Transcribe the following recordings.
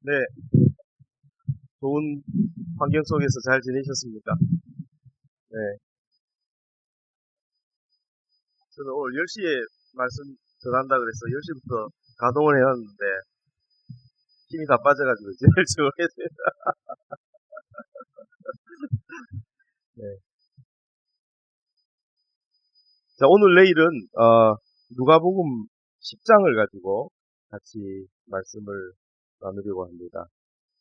네, 좋은 환경 속에서 잘 지내셨습니까? 네, 저는 오늘 10시에 말씀 전한다 그래서 10시부터 가동을 해놨는데 힘이 다 빠져가지고 이제 지금 해야 돼요. 네. 자, 오늘 내일은 누가복음 10장을 가지고 같이 말씀을 나누려고 합니다.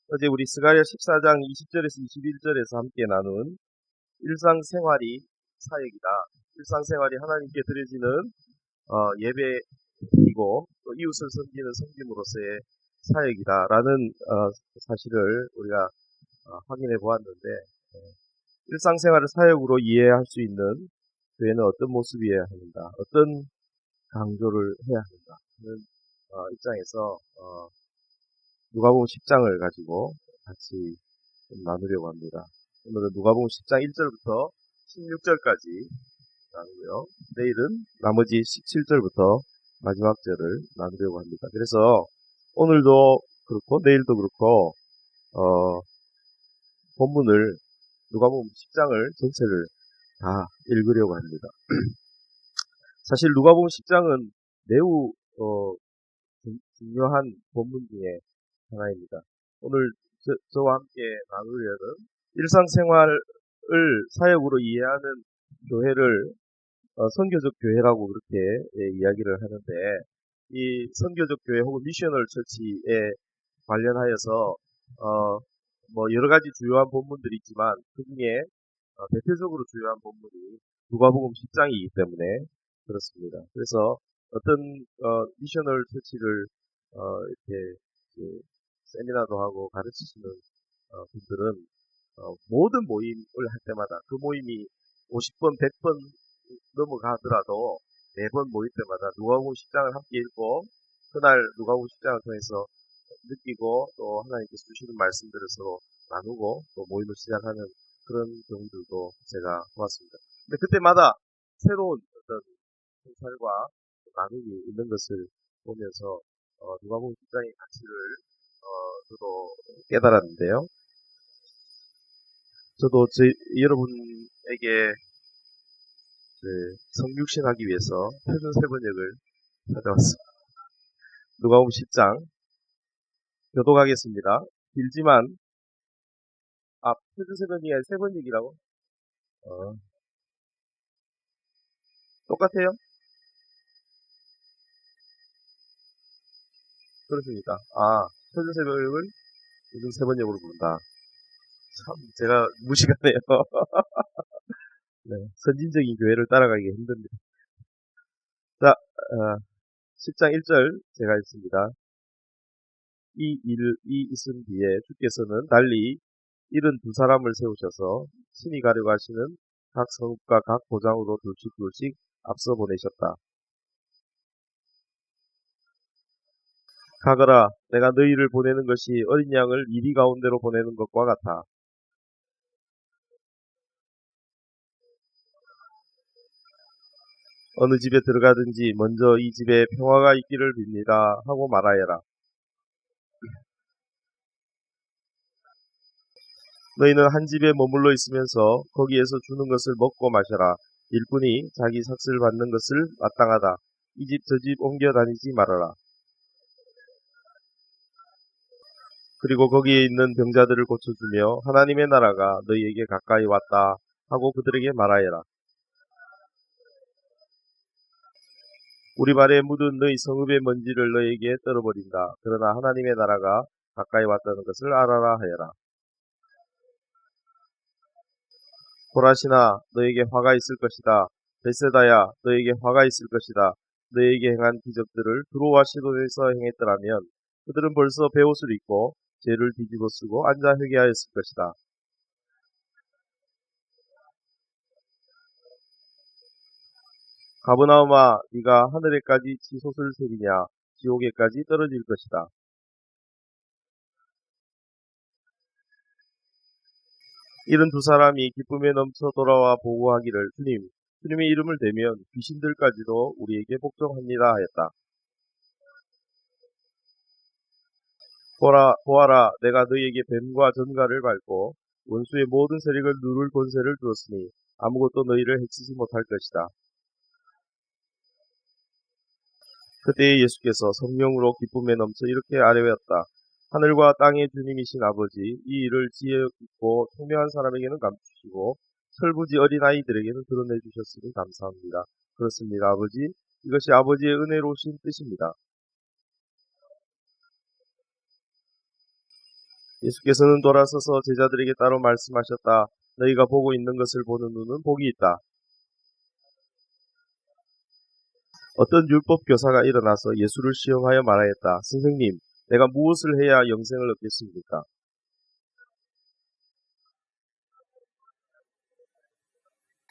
어제 우리 스가랴 14장 20절에서 21절에서 함께 나눈 일상생활이 사역이다. 일상생활이 하나님께 드려지는 예배이고 또 이웃을 섬기는 섬김으로서의 사역이다라는 사실을 우리가 확인해 보았는데 일상생활을 사역으로 이해할 수 있는 교회는 어떤 모습이어야 하는가, 어떤 강조를 해야 하는가 하는 입장에서 누가복음 10장을 가지고 같이 좀 나누려고 합니다. 오늘은 누가복음 10장 1절부터 16절까지 나누고요. 내일은 나머지 17절부터 마지막 절을 나누려고 합니다. 그래서 오늘도 그렇고 내일도 그렇고 본문을 누가복음 10장을 전체를 다 읽으려고 합니다. 사실 누가복음 10장은 매우 중요한 본문 중에 하나입니다. 오늘 저와 함께 나누려는 일상생활을 사역으로 이해하는 교회를 선교적 교회라고 그렇게 이야기를 하는데 이 선교적 교회 혹은 미셔널 처치에 관련하여서 뭐 여러 가지 주요한 본문들이 있지만 그 중에 대표적으로 주요한 본문이 누가복음 10장이기 때문에 그렇습니다. 그래서 어떤 미셔널 처치를 이렇게 이제 세미나도 하고 가르치시는 분들은 모든 모임을 할 때마다 그 모임이 50번, 100번 넘어가더라도 매번 모일 때마다 누가복음 10장을 함께 읽고 그날 누가복음 10장을 통해서 느끼고 또 하나님께서 주시는 말씀들을 서로 나누고 또 모임을 시작하는 그런 경우들도 제가 보았습니다. 근데 그때마다 새로운 어떤 성찰과 나눔이 있는 것을 보면서 누가복음 10장의 가치를 저도 깨달았는데요. 저도 여러분에게 성육신하기 위해서 표준 세번역을 찾아왔습니다. 누가복음 10장 교독하겠습니다. 길지만 표준 세번역이 세번역이라고? 똑같아요? 그렇습니까? 표준 세번역을 요즘 세번역으로 부른다. 참 제가 무식하네요. 네, 선진적인 교회를 따라가기 힘듭니다. 자, 10장 1절 제가 읽습니다. 이 있은 뒤에 주께서는 달리 72사람을 세우셔서 친히 가려고 하시는 각 성읍과 각 고장으로 둘씩 앞서 보내셨다. 가거라, 내가 너희를 보내는 것이 어린 양을 이리 가운데로 보내는 것과 같아. 어느 집에 들어가든지 먼저 이 집에 평화가 있기를 빕니다 하고 말하여라. 너희는 한 집에 머물러 있으면서 거기에서 주는 것을 먹고 마셔라. 일꾼이 자기 삭슬 받는 것을 마땅하다. 이 집 저 집 옮겨 다니지 말아라. 그리고 거기에 있는 병자들을 고쳐주며 하나님의 나라가 너희에게 가까이 왔다 하고 그들에게 말하여라. 우리 발에 묻은 너희 성읍의 먼지를 너희에게 떨어버린다. 그러나 하나님의 나라가 가까이 왔다는 것을 알아라 하여라. 고라시나 너에게 화가 있을 것이다. 베세다야 너에게 화가 있을 것이다. 너에게 행한 기적들을 두로와 시돈에서 행했더라면 그들은 벌써 베옷을 입고 죄를 뒤집어 쓰고 앉아 회개하였을 것이다. 가브나움아 네가 하늘에까지 치솟을 세리냐 지옥에까지 떨어질 것이다. 이런 두 사람이 기쁨에 넘쳐 돌아와 보고하기를 주님의 이름을 대면 귀신들까지도 우리에게 복종합니다 하였다. 보아라, 내가 너희에게 뱀과 전갈을 밟고 원수의 모든 세력을 누를 권세를 주었으니 아무것도 너희를 해치지 못할 것이다. 그때 예수께서 성령으로 기쁨에 넘쳐 이렇게 아뢰었다. 하늘과 땅의 주님이신 아버지, 이 일을 지혜 있고 통명한 사람에게는 감추시고 철부지 어린아이들에게는 드러내 주셨으니 감사합니다. 그렇습니다, 아버지. 이것이 아버지의 은혜로우신 뜻입니다. 예수께서는 돌아서서 제자들에게 따로 말씀하셨다. 너희가 보고 있는 것을 보는 눈은 복이 있다. 어떤 율법 교사가 일어나서 예수를 시험하여 말하였다. 선생님, 내가 무엇을 해야 영생을 얻겠습니까?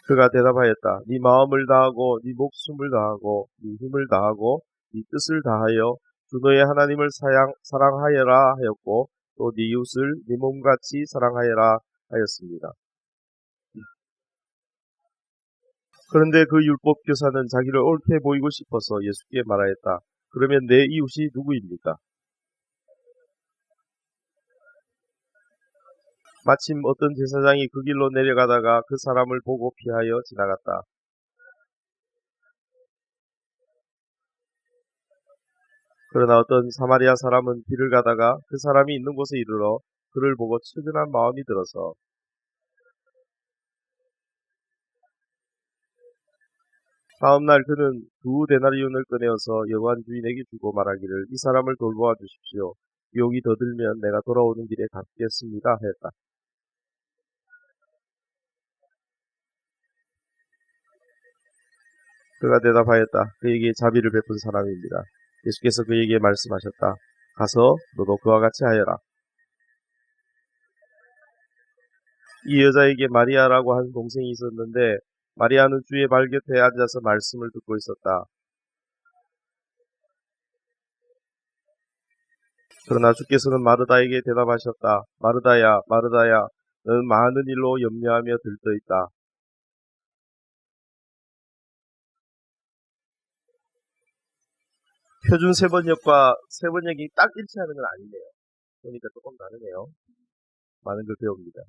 그가 대답하였다. 네 마음을 다하고 네 목숨을 다하고 네 힘을 다하고 네 뜻을 다하여 주 너의 하나님을 사랑하여라 하였고 또 네 이웃을 네 몸같이 사랑하여라 하였습니다. 그런데 그 율법 교사는 자기를 옳게 보이고 싶어서 예수께 말하였다. 그러면 내 이웃이 누구입니까? 마침 어떤 제사장이 그 길로 내려가다가 그 사람을 보고 피하여 지나갔다. 그러나 어떤 사마리아 사람은 길을 가다가 그 사람이 있는 곳에 이르러 그를 보고 측은한 마음이 들어서 다음날 그는 두 데나리온을 꺼내어서 여관 주인에게 주고 말하기를 이 사람을 돌보아 주십시오. 비용이 더 들면 내가 돌아오는 길에 갚겠습니다 했다. 그가 대답하였다. 그에게 자비를 베푼 사람입니다. 예수께서 그에게 말씀하셨다. 가서 너도 그와 같이 하여라. 이 여자에게 마리아라고 하는 동생이 있었는데 마리아는 주의 발 곁에 앉아서 말씀을 듣고 있었다. 그러나 주께서는 마르다에게 대답하셨다. 마르다야, 마르다야, 너는 많은 일로 염려하며 들떠있다. 표준 세번역과 세번역이 딱 일치하는 건 아니네요. 보니까 조금 다르네요. 많은 걸 배웁니다.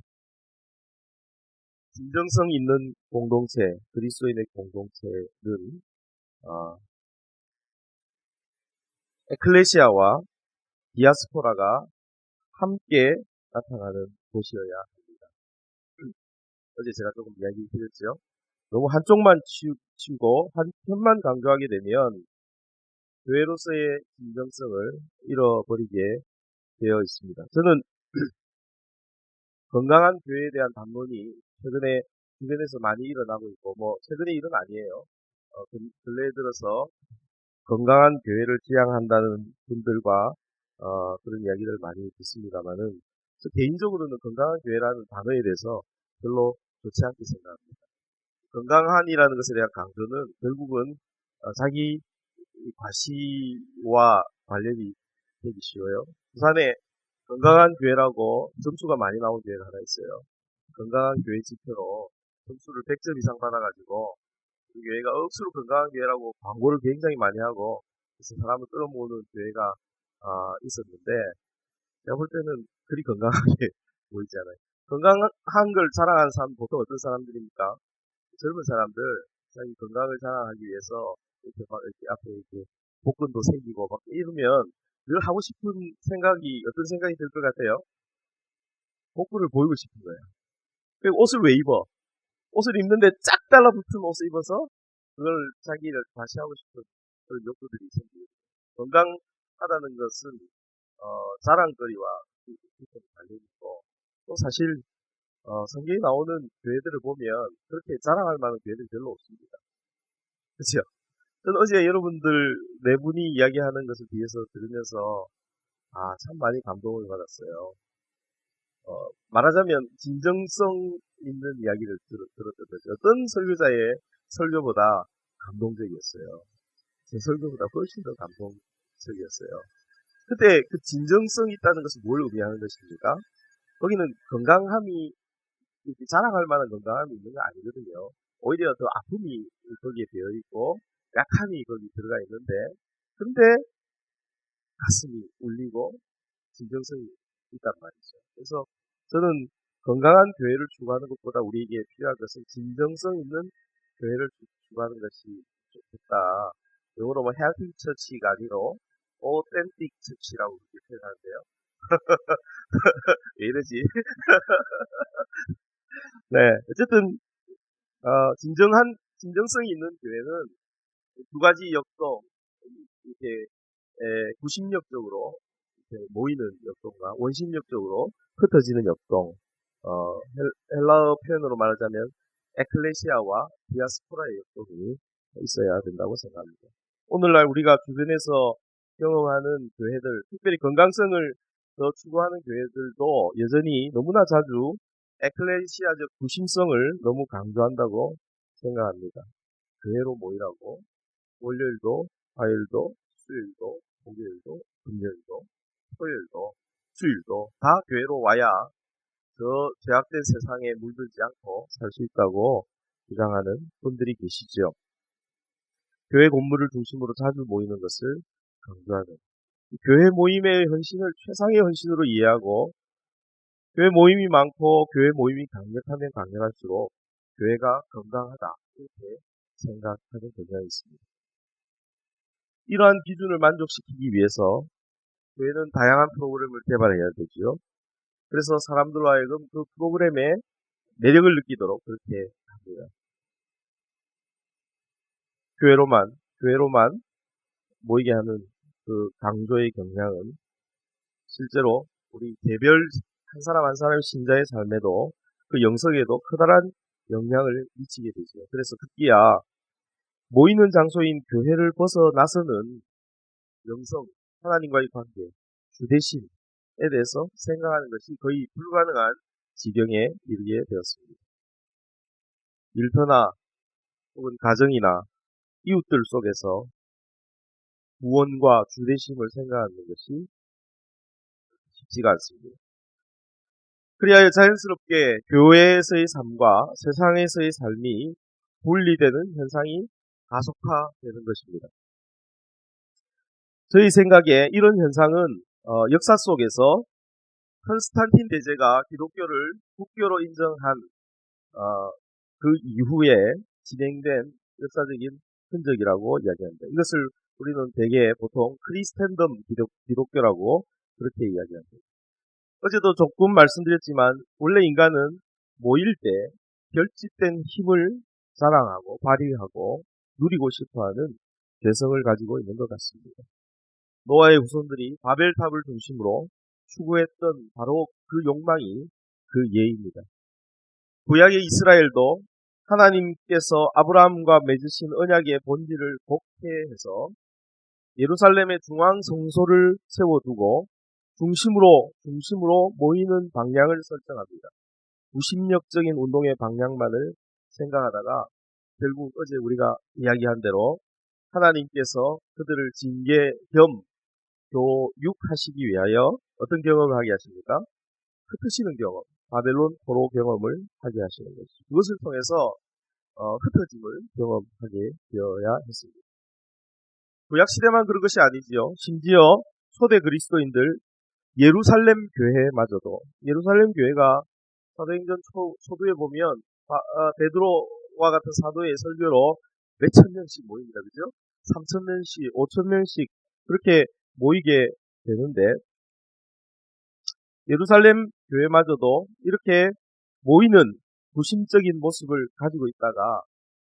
진정성 있는 공동체, 그리스도인의 공동체는 에클레시아와 디아스포라가 함께 나타나는 곳이어야 합니다. 어제 제가 조금 이야기 드렸죠. 너무 한쪽만 치우고 한편만 강조하게 되면 교회로서의 진정성을 잃어버리게 되어 있습니다. 저는 건강한 교회에 대한 담론이 최근에 주변에서 많이 일어나고 있고, 최근의 일은 아니에요. 근래에 들어서 건강한 교회를 지향한다는 분들과, 그런 이야기를 많이 듣습니다만은, 저 개인적으로는 건강한 교회라는 단어에 대해서 별로 좋지 않게 생각합니다. 건강한이라는 것에 대한 강조는 결국은, 자기 과시와 관련이 되기 쉬워요. 부산에 건강한 교회라고 점수가 많이 나온 교회가 하나 있어요. 건강한 교회 지표로 점수를 100점 이상 받아가지고 그 교회가 억수로 건강한 교회라고 광고를 굉장히 많이 하고 그래서 사람을 끌어모으는 교회가 있었는데 제가 볼 때는 그리 건강하게 보이지 않아요. 건강한 걸 자랑하는 사람 보통 어떤 사람들입니까? 젊은 사람들 자기 건강을 자랑하기 위해서 이렇게 막 이렇게 앞에 이렇게 복근도 생기고 막 이러면 늘 하고 싶은 생각이 어떤 생각이 들 것 같아요? 복근을 보이고 싶은 거예요. 그리고 옷을 왜 입어? 옷을 입는데 쫙 달라붙은 옷을 입어서 그걸 자기를 과시하고 싶은 그런 욕구들이 생기고 건강하다는 것은 자랑거리와 관련이 있고 또 사실 성경에 나오는 교회들을 보면 그렇게 자랑할 만한 교회들이 별로 없습니다. 그렇죠? 저는 어제 여러분들 네 분이 이야기하는 것을 뒤에서 들으면서 참 많이 감동을 받았어요. 말하자면 진정성 있는 이야기를 들었던 거죠. 어떤 설교자의 설교보다 감동적이었어요. 제 설교보다 훨씬 더 감동적이었어요. 그때 그 진정성 있다는 것은 뭘 의미하는 것입니까? 거기는 건강함이 이렇게 자랑할 만한 건강함이 있는 거 아니거든요. 오히려 더 아픔이 거기에 되어 있고 약함이 거기 들어가 있는데 근데 가슴이 울리고 진정성이 있단 말이죠. 그래서 저는 건강한 교회를 추구하는 것보다 우리에게 필요한 것은 진정성 있는 교회를 추구하는 것이 좋겠다. 영어로 뭐 healthy church가 아니고 authentic church라고 그렇게 표현하는데요. 왜 이러지? 네, 어쨌든 진정성이 있는 교회는 두 가지 역동, 이렇게 구심력적으로 이렇게 모이는 역동과 원심력적으로 흩어지는 역동, 헬라어 표현으로 말하자면 에클레시아와 디아스포라의 역동이 있어야 된다고 생각합니다. 오늘날 우리가 주변에서 경험하는 교회들, 특별히 건강성을 더 추구하는 교회들도 여전히 너무나 자주 에클레시아적 구심성을 너무 강조한다고 생각합니다. 교회로 모이라고 월요일도, 화요일도, 수요일도, 목요일도, 금요일도, 토요일도, 주일도 다 교회로 와야 저 죄악된 세상에 물들지 않고 살 수 있다고 주장하는 분들이 계시죠. 교회 건물을 중심으로 자주 모이는 것을 강조하는 교회 모임의 헌신을 최상의 헌신으로 이해하고 교회 모임이 많고 교회 모임이 강력하면 강력할수록 교회가 건강하다 이렇게 생각하는 경향이 있습니다. 이러한 기준을 만족시키기 위해서 교회는 다양한 프로그램을 개발해야 되죠. 그래서 사람들로 하여금 그 프로그램에 매력을 느끼도록 그렇게 합니다. 교회로만 모이게 하는 그 강조의 경향은 실제로 우리 개별 한 사람 한 사람의 신자의 삶에도 그 영성에도 커다란 영향을 미치게 되죠. 그래서 급기야 모이는 장소인 교회를 벗어나서는 영성, 하나님과의 관계, 주대심에 대해서 생각하는 것이 거의 불가능한 지경에 이르게 되었습니다. 일터나 혹은 가정이나 이웃들 속에서 구원과 주대심을 생각하는 것이 쉽지가 않습니다. 그리하여 자연스럽게 교회에서의 삶과 세상에서의 삶이 분리되는 현상이 가속화되는 것입니다. 저희 생각에 이런 현상은 역사 속에서 컨스탄틴 대제가 기독교를 국교로 인정한 그 이후에 진행된 역사적인 흔적이라고 이야기합니다. 이것을 우리는 대개 보통 크리스텐덤 기독교라고 그렇게 이야기합니다. 어제도 조금 말씀드렸지만 원래 인간은 모일 때 결집된 힘을 자랑하고 발휘하고 누리고 싶어하는 개성을 가지고 있는 것 같습니다. 노아의 후손들이 바벨탑을 중심으로 추구했던 바로 그 욕망이 그 예입니다. 구약의 이스라엘도 하나님께서 아브라함과 맺으신 언약의 본질을 복해해서 예루살렘의 중앙 성소를 세워두고 중심으로 모이는 방향을 설정합니다. 무심력적인 운동의 방향만을 생각하다가 결국 어제 우리가 이야기한 대로 하나님께서 그들을 징계 겸 교육하시기 위하여 어떤 경험을 하게 하십니까? 흩으시는 경험, 바벨론 포로 경험을 하게 하시는 것이죠. 그것을 통해서 흩어짐을 경험하게 되어야 했습니다. 구약시대만 그런 것이 아니지요. 심지어 초대 그리스도인들 예루살렘 교회마저도 예루살렘 교회가 사도행전 초두에 보면 베드로와 같은 사도의 설교로 몇천 명씩 모입니다. 그죠? 3천 명씩, 5천 명씩 그렇게 모이게 되는데 예루살렘 교회마저도 이렇게 모이는 구심적인 모습을 가지고 있다가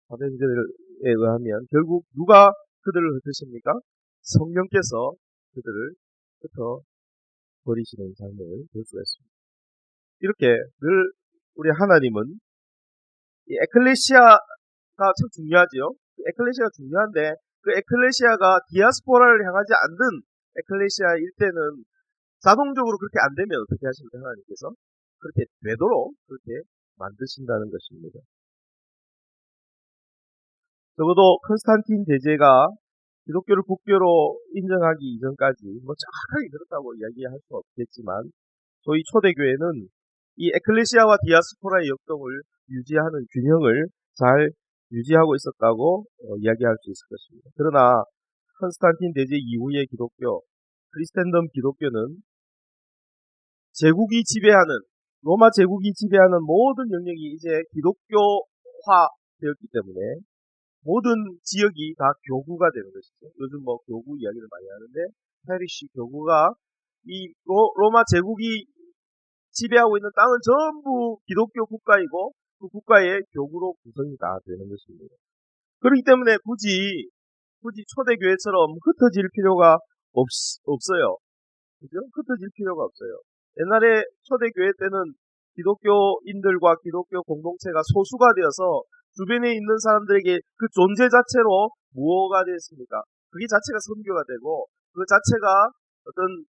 사도행전에 의하면 결국 누가 그들을 흩으십니까? 성령께서 그들을 흩어버리시는 장면을 볼 수가 있습니다. 이렇게 늘 우리 하나님은 이 에클레시아가 참 중요하지요. 에클레시아가 중요한데 그 에클레시아가 디아스포라를 향하지 않는 에클레시아일 때는 자동적으로 그렇게 안 되면 어떻게 하십니까? 하나님께서 그렇게 되도록 그렇게 만드신다는 것입니다. 적어도 컨스탄틴 대제가 기독교를 국교로 인정하기 이전까지 뭐 정확하게 그렇다고 이야기할 수는 없겠지만 저희 초대교회는 이 에클레시아와 디아스포라의 역동을 유지하는 균형을 잘 유지하고 있었다고 이야기할 수 있을 것입니다. 그러나 컨스탄틴 대제 이후의 기독교, 크리스텐덤 기독교는 제국이 지배하는, 로마 제국이 지배하는 모든 영역이 이제 기독교화 되었기 때문에 모든 지역이 다 교구가 되는 것이죠. 요즘 뭐 교구 이야기를 많이 하는데 페리시 교구가 이 로마 제국이 지배하고 있는 땅은 전부 기독교 국가이고 그 국가의 교구로 구성이 다 되는 것입니다. 그렇기 때문에 굳이 초대교회처럼 흩어질 필요가 없어요. 그죠? 흩어질 필요가 없어요. 옛날에 초대교회 때는 기독교인들과 기독교 공동체가 소수가 되어서 주변에 있는 사람들에게 그 존재 자체로 무엇가 되었습니까? 그게 자체가 선교가 되고 그 자체가 어떤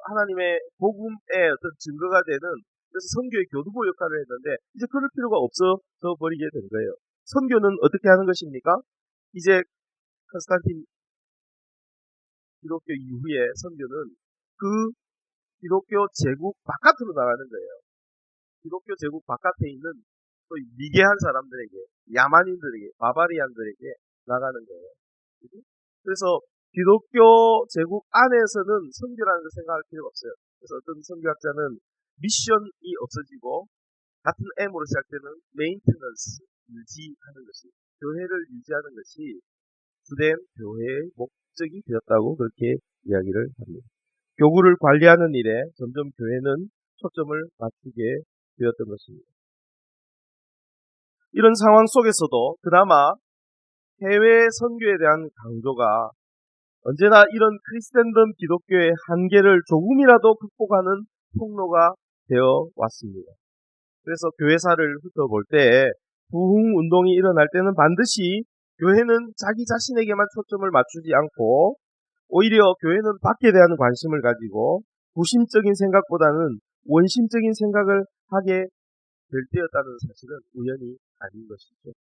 하나님의 복음의 어떤 증거가 되는, 그래서 선교의 교두보 역할을 했는데 이제 그럴 필요가 없어져 버리게 된 거예요. 선교는 어떻게 하는 것입니까? 이제 컨스탄틴 기독교 이후에 선교는 그 기독교 제국 바깥으로 나가는 거예요. 기독교 제국 바깥에 있는 또 미개한 사람들에게, 야만인들에게, 바바리안들에게 나가는 거예요. 그래서 기독교 제국 안에서는 선교라는 걸 생각할 필요가 없어요. 그래서 어떤 선교학자는 미션이 없어지고 같은 M으로 시작되는 메인테넌스, 유지하는 것이, 교회를 유지하는 것이 주된 교회의 목적이 되었다고 그렇게 이야기를 합니다. 교구를 관리하는 일에 점점 교회는 초점을 맞추게 되었던 것입니다. 이런 상황 속에서도 그나마 해외 선교에 대한 강조가 언제나 이런 크리스텐덤 기독교의 한계를 조금이라도 극복하는 통로가 되어 왔습니다. 그래서 교회사를 훑어볼 때 부흥 운동이 일어날 때는 반드시 교회는 자기 자신에게만 초점을 맞추지 않고 오히려 교회는 밖에 대한 관심을 가지고 부심적인 생각보다는 원심적인 생각을 하게 될 때였다는 사실은 우연이 아닌 것이죠.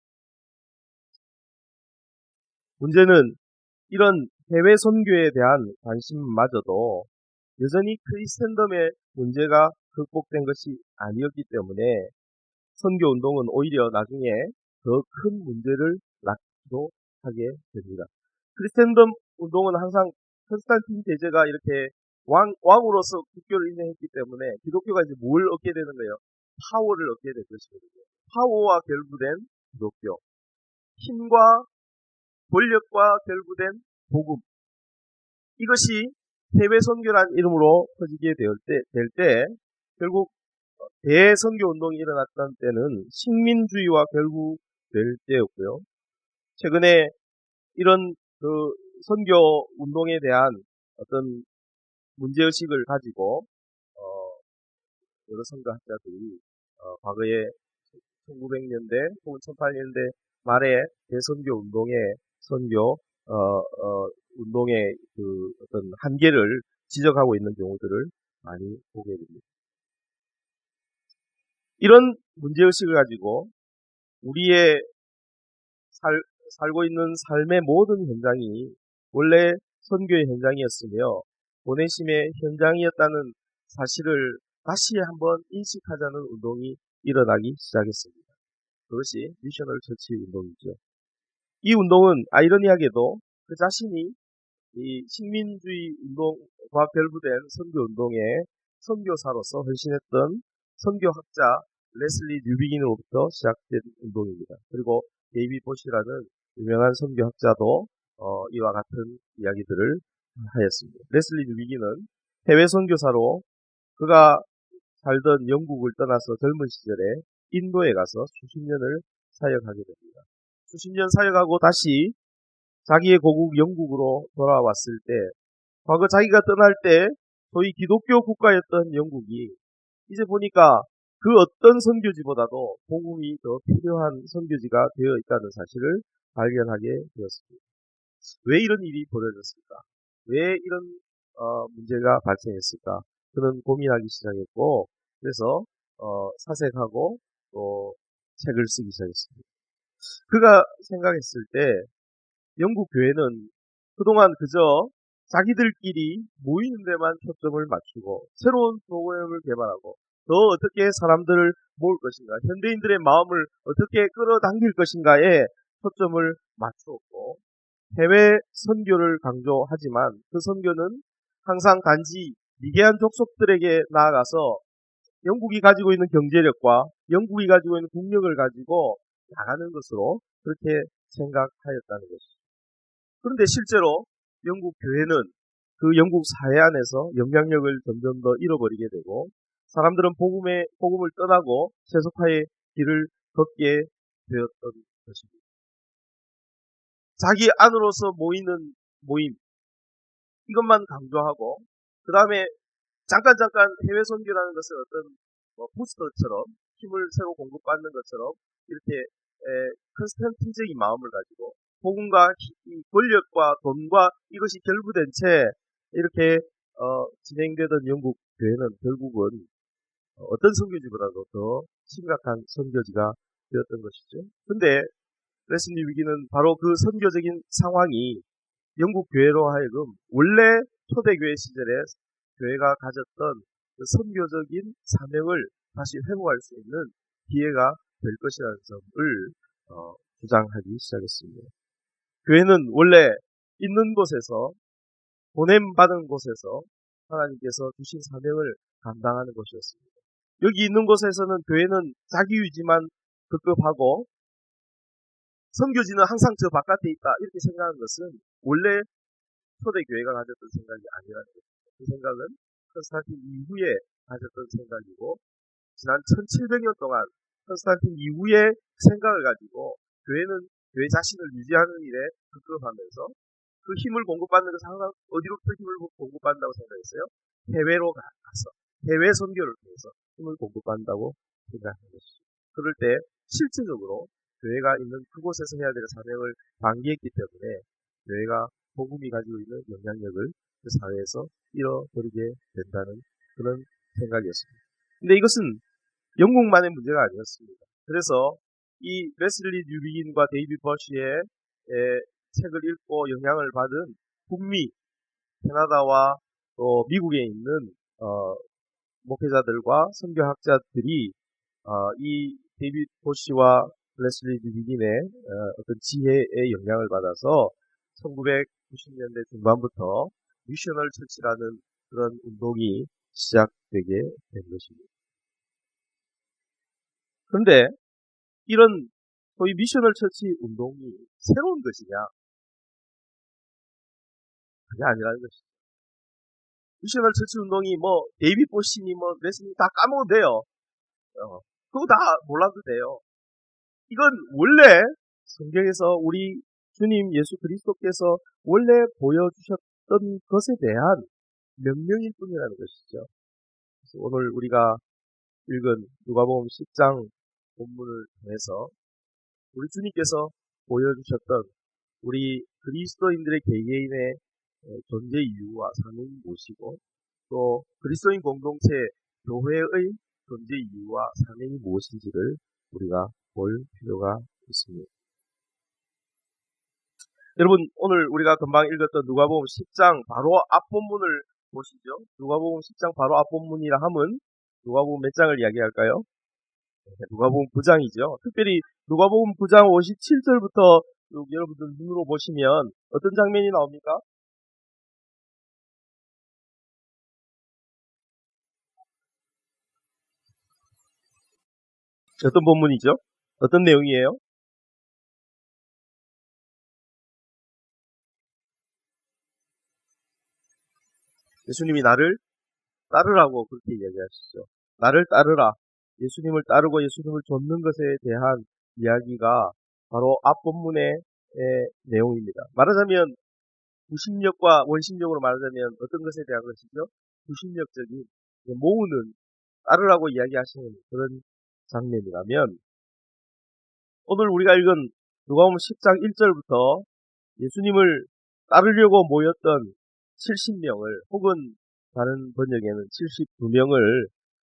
문제는 이런 해외 선교에 대한 관심마저도 여전히 크리스텐덤의 문제가 극복된 것이 아니었기 때문에 선교 운동은 오히려 나중에 더 큰 문제를 낳기도 하게 됩니다. 크리스텐덤 운동은 항상 컨스탄틴 대제가 이렇게 왕으로서 국교를 인정했기 때문에 기독교가 이제 뭘 얻게 되는 거예요? 파워를 얻게 될 것이거든요. 파워와 결부된 기독교, 힘과 권력과 결부된 복음. 이것이 해외 선교란 이름으로 퍼지게 될 때 결국 대선교 운동이 일어났던 때는 식민주의와 결부될 때였고요. 최근에 이런 그 선교 운동에 대한 어떤 문제의식을 가지고 여러 선교학자들이 과거에 1900년대 혹은 1800년대 말에 대선교 운동의 선교 운동의 그 어떤 한계를 지적하고 있는 경우들을 많이 보게 됩니다. 이런 문제의식을 가지고 우리의 살고 있는 삶의 모든 현장이 원래 선교의 현장이었으며 보내심의 현장이었다는 사실을 다시 한번 인식하자는 운동이 일어나기 시작했습니다. 그것이 미셔널 처치 운동이죠. 이 운동은 아이러니하게도 그 자신이 이 식민주의 운동과 결부된 선교 운동의 선교사로서 헌신했던 선교학자 레슬리 뉴비긴으로부터 시작된 운동입니다. 그리고 데이비드 보시라는 유명한 선교학자도 이와 같은 이야기들을 하였습니다. 레슬리 뉴비긴은 해외 선교사로 그가 살던 영국을 떠나서 젊은 시절에 인도에 가서 수십 년을 사역하게 됩니다. 수십 년 사역하고 다시 자기의 고국 영국으로 돌아왔을 때 과거 자기가 떠날 때 소위 기독교 국가였던 영국이 이제 보니까 그 어떤 선교지보다도 복음이 더 필요한 선교지가 되어 있다는 사실을 발견하게 되었습니다. 왜 이런 일이 벌어졌을까? 왜 이런 문제가 발생했을까? 그는 고민하기 시작했고 그래서 사색하고 또 책을 쓰기 시작했습니다. 그가 생각했을 때 영국 교회는 그동안 그저 자기들끼리 모이는 데만 초점을 맞추고 새로운 프로그램을 개발하고 더 어떻게 사람들을 모을 것인가, 현대인들의 마음을 어떻게 끌어당길 것인가에 초점을 맞추었고 해외 선교를 강조하지만 그 선교는 항상 단지 미개한 족속들에게 나아가서 영국이 가지고 있는 경제력과 영국이 가지고 있는 국력을 가지고 나가는 것으로 그렇게 생각하였다는 것이죠. 그런데 실제로 영국 교회는 그 영국 사회 안에서 영향력을 점점 더 잃어버리게 되고 사람들은 복음을 떠나고 세속화의 길을 걷게 되었던 것입니다. 자기 안으로서 모이는 모임 이것만 강조하고 그 다음에 잠깐 해외 선교라는 것을 어떤 부스터처럼 힘을 새로 공급받는 것처럼 이렇게 컨스탄틴적인 마음을 가지고 복음과 이 권력과 돈과 이것이 결부된 채 이렇게 진행되던 영국 교회는 결국은 어떤 선교지보다도 더 심각한 선교지가 되었던 것이죠. 근데 레슬리 위기는 바로 그 선교적인 상황이 영국 교회로 하여금 원래 초대교회 시절에 교회가 가졌던 그 선교적인 사명을 다시 회복할 수 있는 기회가 될 것이라는 점을 주장하기 시작했습니다. 교회는 원래 있는 곳에서 보냄받은 곳에서 하나님께서 주신 사명을 감당하는 것이었습니다. 여기 있는 곳에서는 교회는 자기 유지만 급급하고 선교지는 항상 저 바깥에 있다 이렇게 생각하는 것은 원래 초대교회가 가졌던 생각이 아니라는 것입니다. 그 생각은 컨스탄틴 이후에 가졌던 생각이고 지난 1700년 동안 컨스탄틴 이후의 생각을 가지고 교회는 교회 자신을 유지하는 일에 급급하면서 그 힘을 공급받는 것은 항상 어디로부터 힘을 공급받는다고 생각했어요? 해외로 가서 해외 선교를 통해서 힘을 공급받는다고 생각하는 것이죠. 그럴 때 실질적으로 교회가 있는 그곳에서 해야 될 사명을 방기했기 때문에 교회가 복음이 가지고 있는 영향력을 그 사회에서 잃어버리게 된다는 그런 생각이었습니다. 근데 이것은 영국만의 문제가 아니었습니다. 그래서 이 레슬리 뉴비긴과 데이비드 버시의 책을 읽고 영향을 받은 북미, 캐나다와 또 미국에 있는 목회자들과 선교학자들이 이 데이비드 버시와 레슬리 뉴비긴의 어떤 지혜의 영향을 받아서 1990년대 중반부터 미셔널 처치라는 그런 운동이 시작되게 된 것입니다. 그런데 이런 소위 미셔널 처치 운동이 새로운 것이냐? 그게 아니라는 것이죠. 미셔널 처치 운동이 데이비드 보시니 레슬리 다 까먹어도 돼요. 그거 다 몰라도 돼요. 이건 원래 성경에서 우리 주님 예수 그리스도께서 원래 보여주셨던 것에 대한 명령일 뿐이라는 것이죠. 그래서 오늘 우리가 읽은 누가복음 10장 본문을 통해서 우리 주님께서 보여주셨던 우리 그리스도인들의 개개인의 존재 이유와 사명이 무엇이고 또 그리스도인 공동체 교회의 존재 이유와 사명이 무엇인지를 우리가 볼 필요가 있습니다. 여러분 오늘 우리가 금방 읽었던 누가복음 10장 바로 앞본문을 보시죠. 누가복음 10장 바로 앞본문이라 하면 누가복음 몇 장을 이야기할까요? 누가복음 9장이죠. 특별히 누가복음 9장 57절부터 여러분들 눈으로 보시면 어떤 장면이 나옵니까? 어떤 본문이죠? 어떤 내용이에요? 예수님이 나를 따르라고 그렇게 이야기하시죠. 나를 따르라. 예수님을 따르고 예수님을 좇는 것에 대한 이야기가 바로 앞본문의 내용입니다. 말하자면 구심력과 원심력으로 말하자면 어떤 것에 대한 것이죠? 구심력적인 모으는 따르라고 이야기하시는 그런 장면이라면 오늘 우리가 읽은 누가복음 10장 1절부터 예수님을 따르려고 모였던 70명을 혹은 다른 번역에는 72명을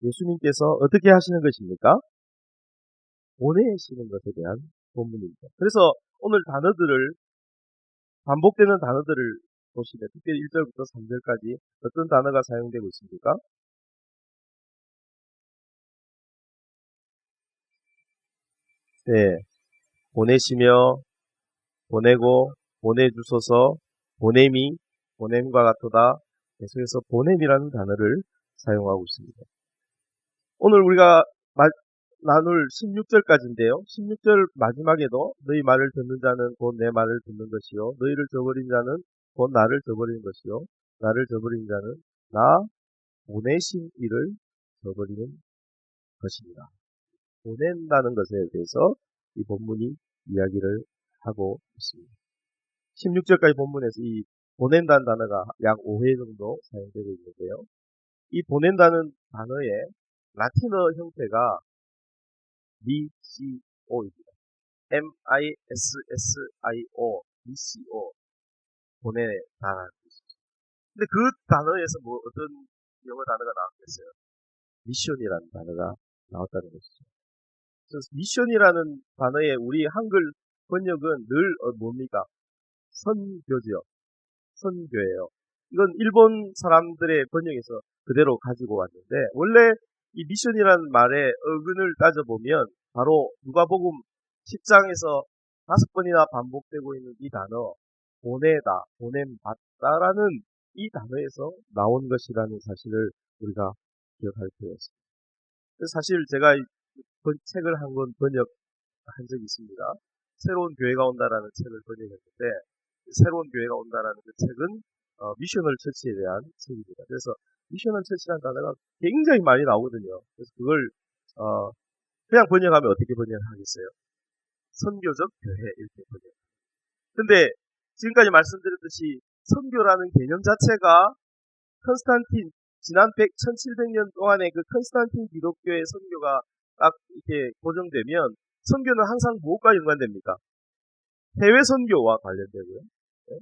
예수님께서 어떻게 하시는 것입니까? 보내시는 것에 대한 본문입니다. 그래서 오늘 단어들을 반복되는 단어들을 보시면 특별히 1절부터 3절까지 어떤 단어가 사용되고 있습니까? 네, 보내시며 보내고 보내주소서 보냄이 보냄과 같도다 계속해서 보냄이라는 단어를 사용하고 있습니다. 오늘 우리가 나눌 16절까지인데요. 16절 마지막에도 너희 말을 듣는 자는 곧 내 말을 듣는 것이요 너희를 저버린 자는 곧 나를 저버리는 것이요 나를 저버린 자는 나 보내신 이를 저버리는 것입니다. 보낸다는 것에 대해서 이 본문이 이야기를 하고 있습니다. 16절까지 본문에서 이 보낸다는 단어가 약 5회 정도 사용되고 있는데요. 이 보낸다는 단어의 라틴어 형태가 미시오입니다. M-I-S-S-I-O, 미시오, 보내다라는 뜻이죠. 근데 그 단어에서 어떤 영어 단어가 나왔겠어요? 미션이라는 단어가 나왔다는 것이죠. 그래서 미션이라는 단어의 우리 한글 번역은 늘 뭡니까? 선교죠. 선교예요. 이건 일본 사람들의 번역에서 그대로 가지고 왔는데 원래 이 미션이라는 말의 어근을 따져보면 바로 누가복음 10장에서 5번이나 반복되고 있는 이 단어 보내다, 보냄받다라는 이 단어에서 나온 것이라는 사실을 우리가 기억할 필요가 있습니다. 사실 제가 책을 한 권 번역한 적이 있습니다. 새로운 교회가 온다라는 책을 번역했는데 새로운 교회가 온다라는 그 책은 미셔널 처치에 대한 책입니다. 그래서 미셔널 처치라는 단어가 굉장히 많이 나오거든요. 그래서 그걸 그냥 번역하면 어떻게 번역하겠어요? 선교적 교회 이렇게 번역. 근데 지금까지 말씀드렸듯이 선교라는 개념 자체가 컨스탄틴 지난 1700년 동안의 그 컨스탄틴 기독교의 선교가 딱 이렇게 고정되면 선교는 항상 무엇과 연관됩니까? 해외 선교와 관련되고요. 네?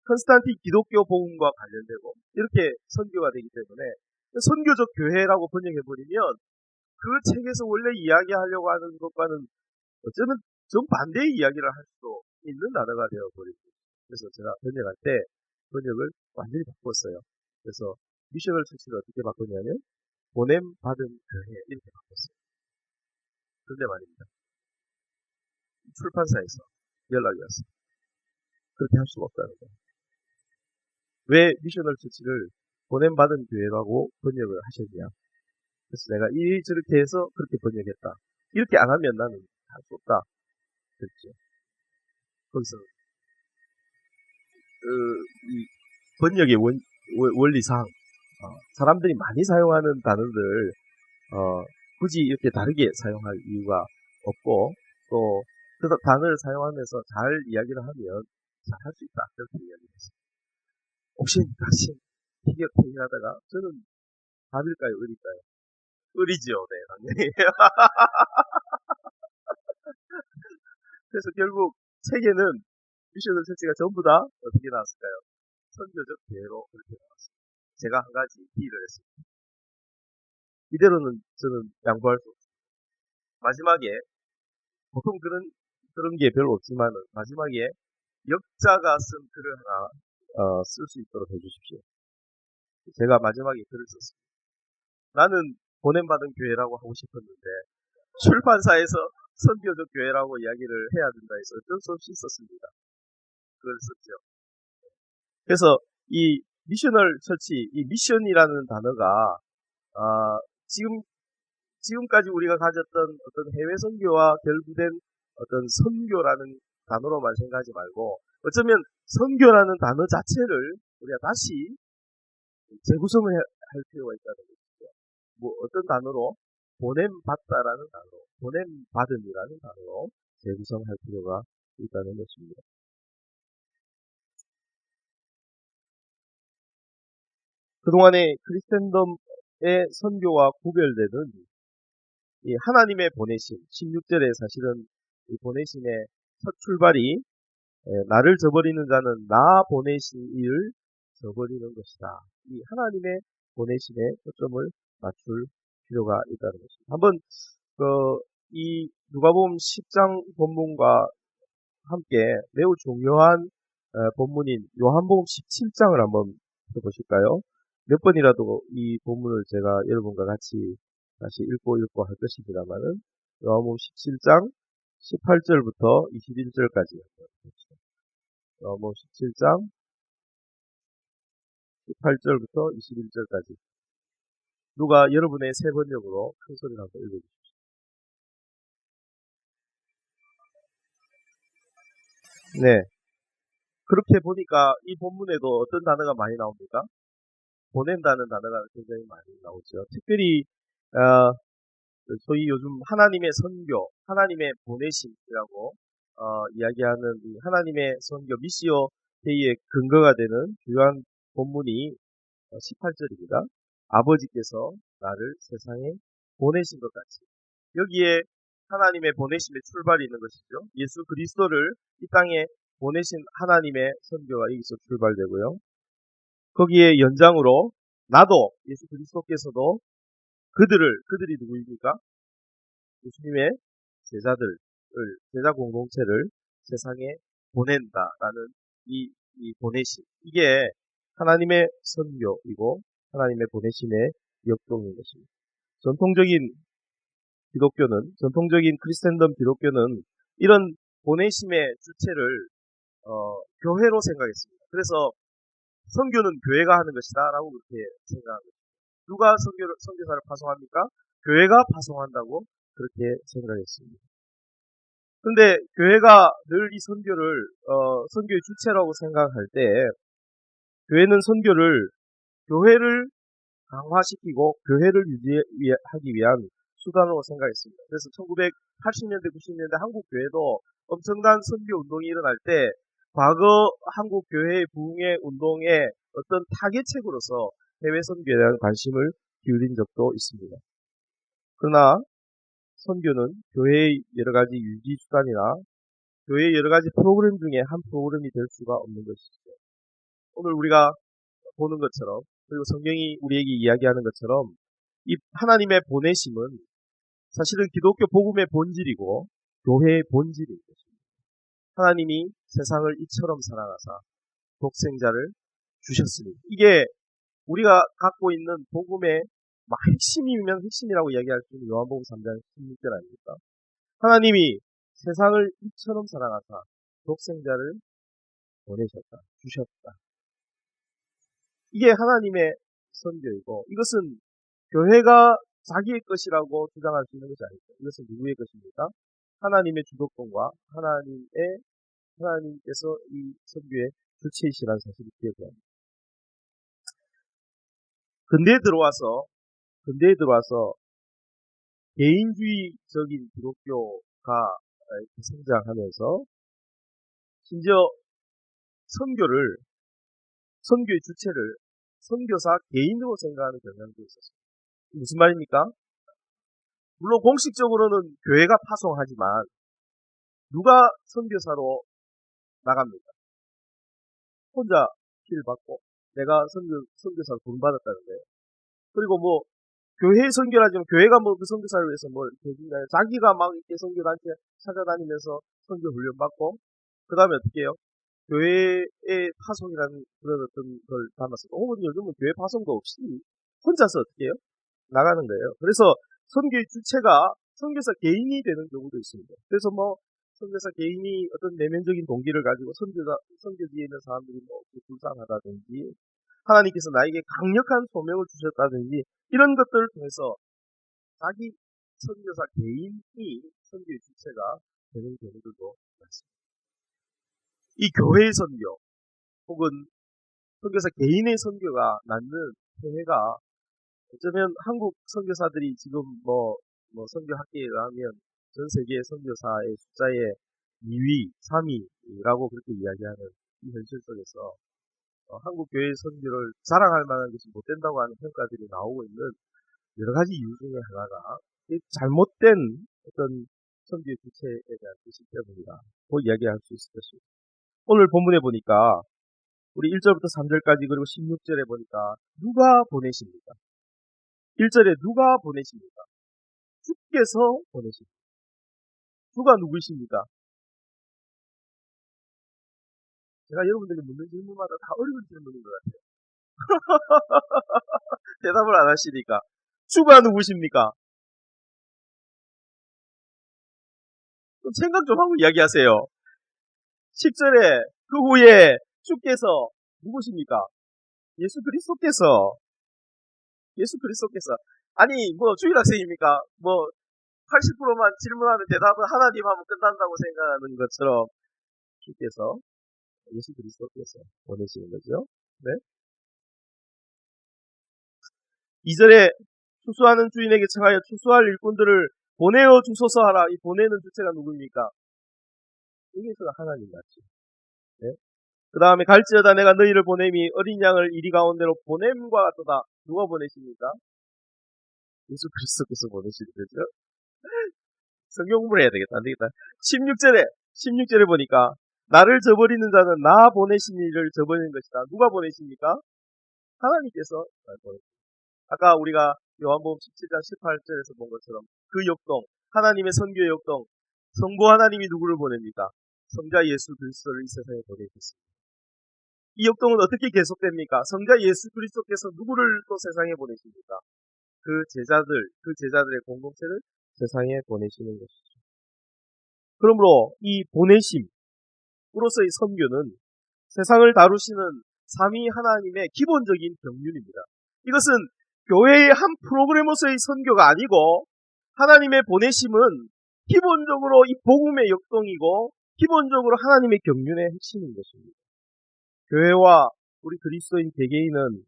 컨스탄틴 기독교 복음과 관련되고 이렇게 선교가 되기 때문에 선교적 교회라고 번역해버리면 그 책에서 원래 이야기하려고 하는 것과는 어쩌면 좀 반대의 이야기를 할 수도 있는 단어가 되어버리고 그래서 제가 번역할 때 번역을 완전히 바꿨어요. 그래서 미셔널 처치를 어떻게 바꿨냐면 보냄받은 교회 이렇게 바꿨어요. 그런데 말입니다. 출판사에서 연락이 왔어요. 그렇게 할 수가 없다는 거예요. 왜 미셔널 처치를 보냄받은 교회라고 번역을 하셨냐. 그래서 내가 저렇게 해서 그렇게 번역했다. 이렇게 안 하면 나는 할 수 없다. 그랬죠. 거기서 이 번역의 원리상 사람들이 많이 사용하는 단어들 굳이 이렇게 다르게 사용할 이유가 없고 또 그 단어를 사용하면서 잘 이야기를 하면 잘 할 수 있다. 그렇게 이야기했어요. 옥신 희결하다가 저는 답일까요? 을일까요? 을이죠. 네, 당연히. 그래서 결국 책에는 미셔널 처치가 전부 다 어떻게 나왔을까요? 선교적 교회로 그렇게 나왔습니다. 제가 한 가지 기의를 했습니다. 이대로는 저는 양보할 수 없습니다. 마지막에 보통 그런 게 별로 없지만 마지막에 역자가 쓴 글을 하나 쓸 수 있도록 해주십시오. 제가 마지막에 글을 썼습니다. 나는 보냄받은 교회라고 하고 싶었는데 출판사에서 선교적 교회라고 이야기를 해야 된다 해서 어쩔 수 없이 썼습니다. 그걸 썼죠. 그래서 이 미셔널 처치, 이 미션이라는 단어가 지금까지 우리가 가졌던 어떤 해외 선교와 결부된 어떤 선교라는 단어로만 생각하지 말고 어쩌면 선교라는 단어 자체를 우리가 다시 재구성을 할 필요가 있다는 것이죠. 어떤 단어로 보냄받다라는 단어로 보냄받음이라는 단어로 재구성할 필요가 있다는 것입니다. 그동안의 크리스텐덤의 선교와 구별되는 이 하나님의 보내심, 16절에 사실은 이 보내심의 첫 출발이 나를 저버리는 자는 나 보내신 이를 저버리는 것이다. 이 하나님의 보내심에 초점을 맞출 필요가 있다는 것입니다. 한번 이 누가복음 10장 본문과 함께 매우 중요한 본문인 요한복음 17장을 한번 해보실까요? 몇 번이라도 이 본문을 제가 여러분과 같이 다시 읽고 할 것입니다만은 요한복음 17장 18절부터 21절까지 요한복음 17장 18절부터 21절까지. 누가 여러분의 새 번역으로 큰 소리로 한번 읽어주십시오. 네. 그렇게 보니까 이 본문에도 어떤 단어가 많이 나옵니까? 보낸다는 단어가 굉장히 많이 나오죠. 특별히 어, 소위 요즘 하나님의 선교, 하나님의 보내심이라고 이야기하는 이 하나님의 선교 미시오 데이의 근거가 되는 주요한 본문이 18절입니다. 아버지께서 나를 세상에 보내신 것 같이. 여기에 하나님의 보내심의 출발이 있는 것이죠. 예수 그리스도를 이 땅에 보내신 하나님의 선교가 여기서 출발되고요. 거기에 연장으로 나도 예수 그리스도께서도 그들이 누구입니까? 예수님의 제자 공동체를 세상에 보낸다라는 이 보내심. 이게 하나님의 선교이고 하나님의 보내심의 역동인 것입니다. 전통적인 크리스천덤 기독교는 이런 보내심의 주체를 교회로 생각했습니다. 그래서 선교는 교회가 하는 것이다라고 그렇게 생각합니다. 누가 선교사를 파송합니까? 교회가 파송한다고 그렇게 생각했습니다. 근데 교회가 늘 이 선교의 주체라고 생각할 때, 교회는 선교를, 교회를 강화시키고 교회를 유지하기 위한 수단으로 생각했습니다. 그래서 1980년대, 90년대 한국 교회도 엄청난 선교 운동이 일어날 때, 과거 한국 교회의 부흥의 운동의 어떤 타개책으로서 해외 선교에 대한 관심을 기울인 적도 있습니다. 그러나 선교는 교회의 여러 가지 유지 수단이나 교회의 여러 가지 프로그램 중에 한 프로그램이 될 수가 없는 것이죠. 오늘 우리가 보는 것처럼, 그리고 성경이 우리에게 이야기하는 것처럼 이 하나님의 보내심은 사실은 기독교 복음의 본질이고 교회의 본질인 것입니다. 하나님이 세상을 이처럼 사랑하사 독생자를 주셨으니, 이게 우리가 갖고 있는 복음의 핵심이면 핵심이라고 이야기할 수 있는 요한복음 3장 16절 아닙니까? 하나님이 세상을 이처럼 사랑하사 독생자를 보내셨다, 주셨다. 이게 하나님의 선교이고, 이것은 교회가 자기의 것이라고 주장할 수 있는 것이 아닙니다. 이것은 누구의 것입니까? 하나님의 주도권과 하나님께서 이 선교의 주체이시라는 사실을 기억해야 합니다. 근대에 들어와서 개인주의적인 기독교가 성장하면서 심지어 선교의 주체를 선교사 개인으로 생각하는 경향도 있었습니다. 무슨 말입니까? 물론 공식적으로는 교회가 파송하지만 누가 선교사로 나갑니까? 혼자 길 받고 내가 선교사 돈 받았다는 거예요. 그리고 교회 선교라지만 교회가 그 선교사를 위해서 뭘 이렇게 해준다요. 자기가 막 이렇게 선교단체 찾아다니면서 선교 훈련 받고, 그 다음에 어떻게 해요? 교회의 파송이라는 그런 어떤 걸 담았어요. 혹은 요즘은 교회 파송도 없이 혼자서 어떻게 해요? 나가는 거예요. 그래서 선교의 주체가 선교사 개인이 되는 경우도 있습니다. 그래서 선교사 개인이 어떤 내면적인 동기를 가지고 선교지에 있는 사람들이 불쌍하다든지, 하나님께서 나에게 강력한 소명을 주셨다든지, 이런 것들을 통해서 자기 선교사 개인이 선교의 주체가 되는 경우들도 많습니다. 이 교회의 선교 혹은 선교사 개인의 선교가 낳는 해가 어쩌면 한국 선교사들이 지금 선교 학계에 의하면 전 세계 선교사의 숫자의 2위, 3위라고 그렇게 이야기하는 이 현실 속에서 한국 교회의 선교를 자랑할 만한 것이 못 된다고 하는 평가들이 나오고 있는 여러 가지 이유 중에 하나가 잘못된 어떤 선교의 주체에 대한 뜻이 때문이다. 그 이야기할 수 있을 것입니다. 오늘 본문에 보니까 우리 1절부터 3절까지 그리고 16절에 보니까 누가 보내십니까? 1절에 누가 보내십니까? 주께서 보내십니다. 주가 누구이십니까? 제가 여러분들이 묻는 질문마다 다 어려운 질문인 것 같아요. 대답을 안 하시니까. 주가 누구십니까? 좀 생각 좀 하고 이야기하세요. 10절에 그 후에 주께서 누구십니까? 예수 그리스도께서 아니 뭐 주일 학생입니까? 뭐 80%만 질문하면 대답은 하나님 하면 끝난다고 생각하는 것처럼 주께서 예수 그리스도께서 보내시는 거죠. 네. 2절에 추수하는 주인에게 청하여 추수할 일꾼들을 보내어 주소서 하라. 이 보내는 주체가 누구입니까? 여기서 하나님 같죠. 네. 그 다음에 갈지어다 내가 너희를 보냄이 어린 양을 이리 가운데로 보냄과 같도다. 누가 보내십니까? 예수 그리스도께서 보내시는 거죠. 성경 공부를 해야 되겠다. 안 되겠다. 16절에 보니까 나를 저버리는 자는 나 보내신 이를 저버리는 것이다. 누가 보내십니까? 하나님께서 날 보내십니다. 아까 우리가 요한복음 17장 18절에서 본 것처럼 그 역동, 하나님의 선교의 역동, 성부 하나님이 누구를 보냅니까? 성자 예수 그리스도를 이 세상에 보내셨습니다. 이 역동은 어떻게 계속됩니까? 성자 예수 그리스도께서 누구를 또 세상에 보내십니까? 그 제자들의 공동체를 세상에 보내시는 것이죠. 그러므로 이 보내심으로서의 선교는 세상을 다루시는 삼위 하나님의 기본적인 경륜입니다. 이것은 교회의 한 프로그램으로서의 선교가 아니고 하나님의 보내심은 기본적으로 이 복음의 역동이고 기본적으로 하나님의 경륜의 핵심인 것입니다. 교회와 우리 그리스도인 개개인은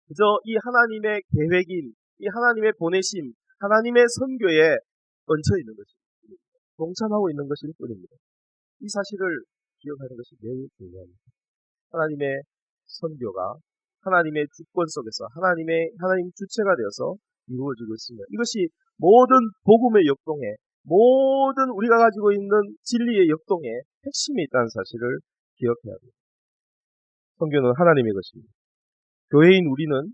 그저 이 하나님의 계획인 이 하나님의 보내심, 하나님의 선교에 얹혀 있는 것입니다. 동참하고 있는 것일 뿐입니다. 이 사실을 기억하는 것이 매우 중요합니다. 하나님의 선교가 하나님의 주권 속에서 하나님 주체가 되어서 이루어지고 있습니다. 이것이 모든 복음의 역동에, 모든 우리가 가지고 있는 진리의 역동에 핵심이 있다는 사실을 기억해야 합니다. 선교는 하나님의 것입니다. 교회인 우리는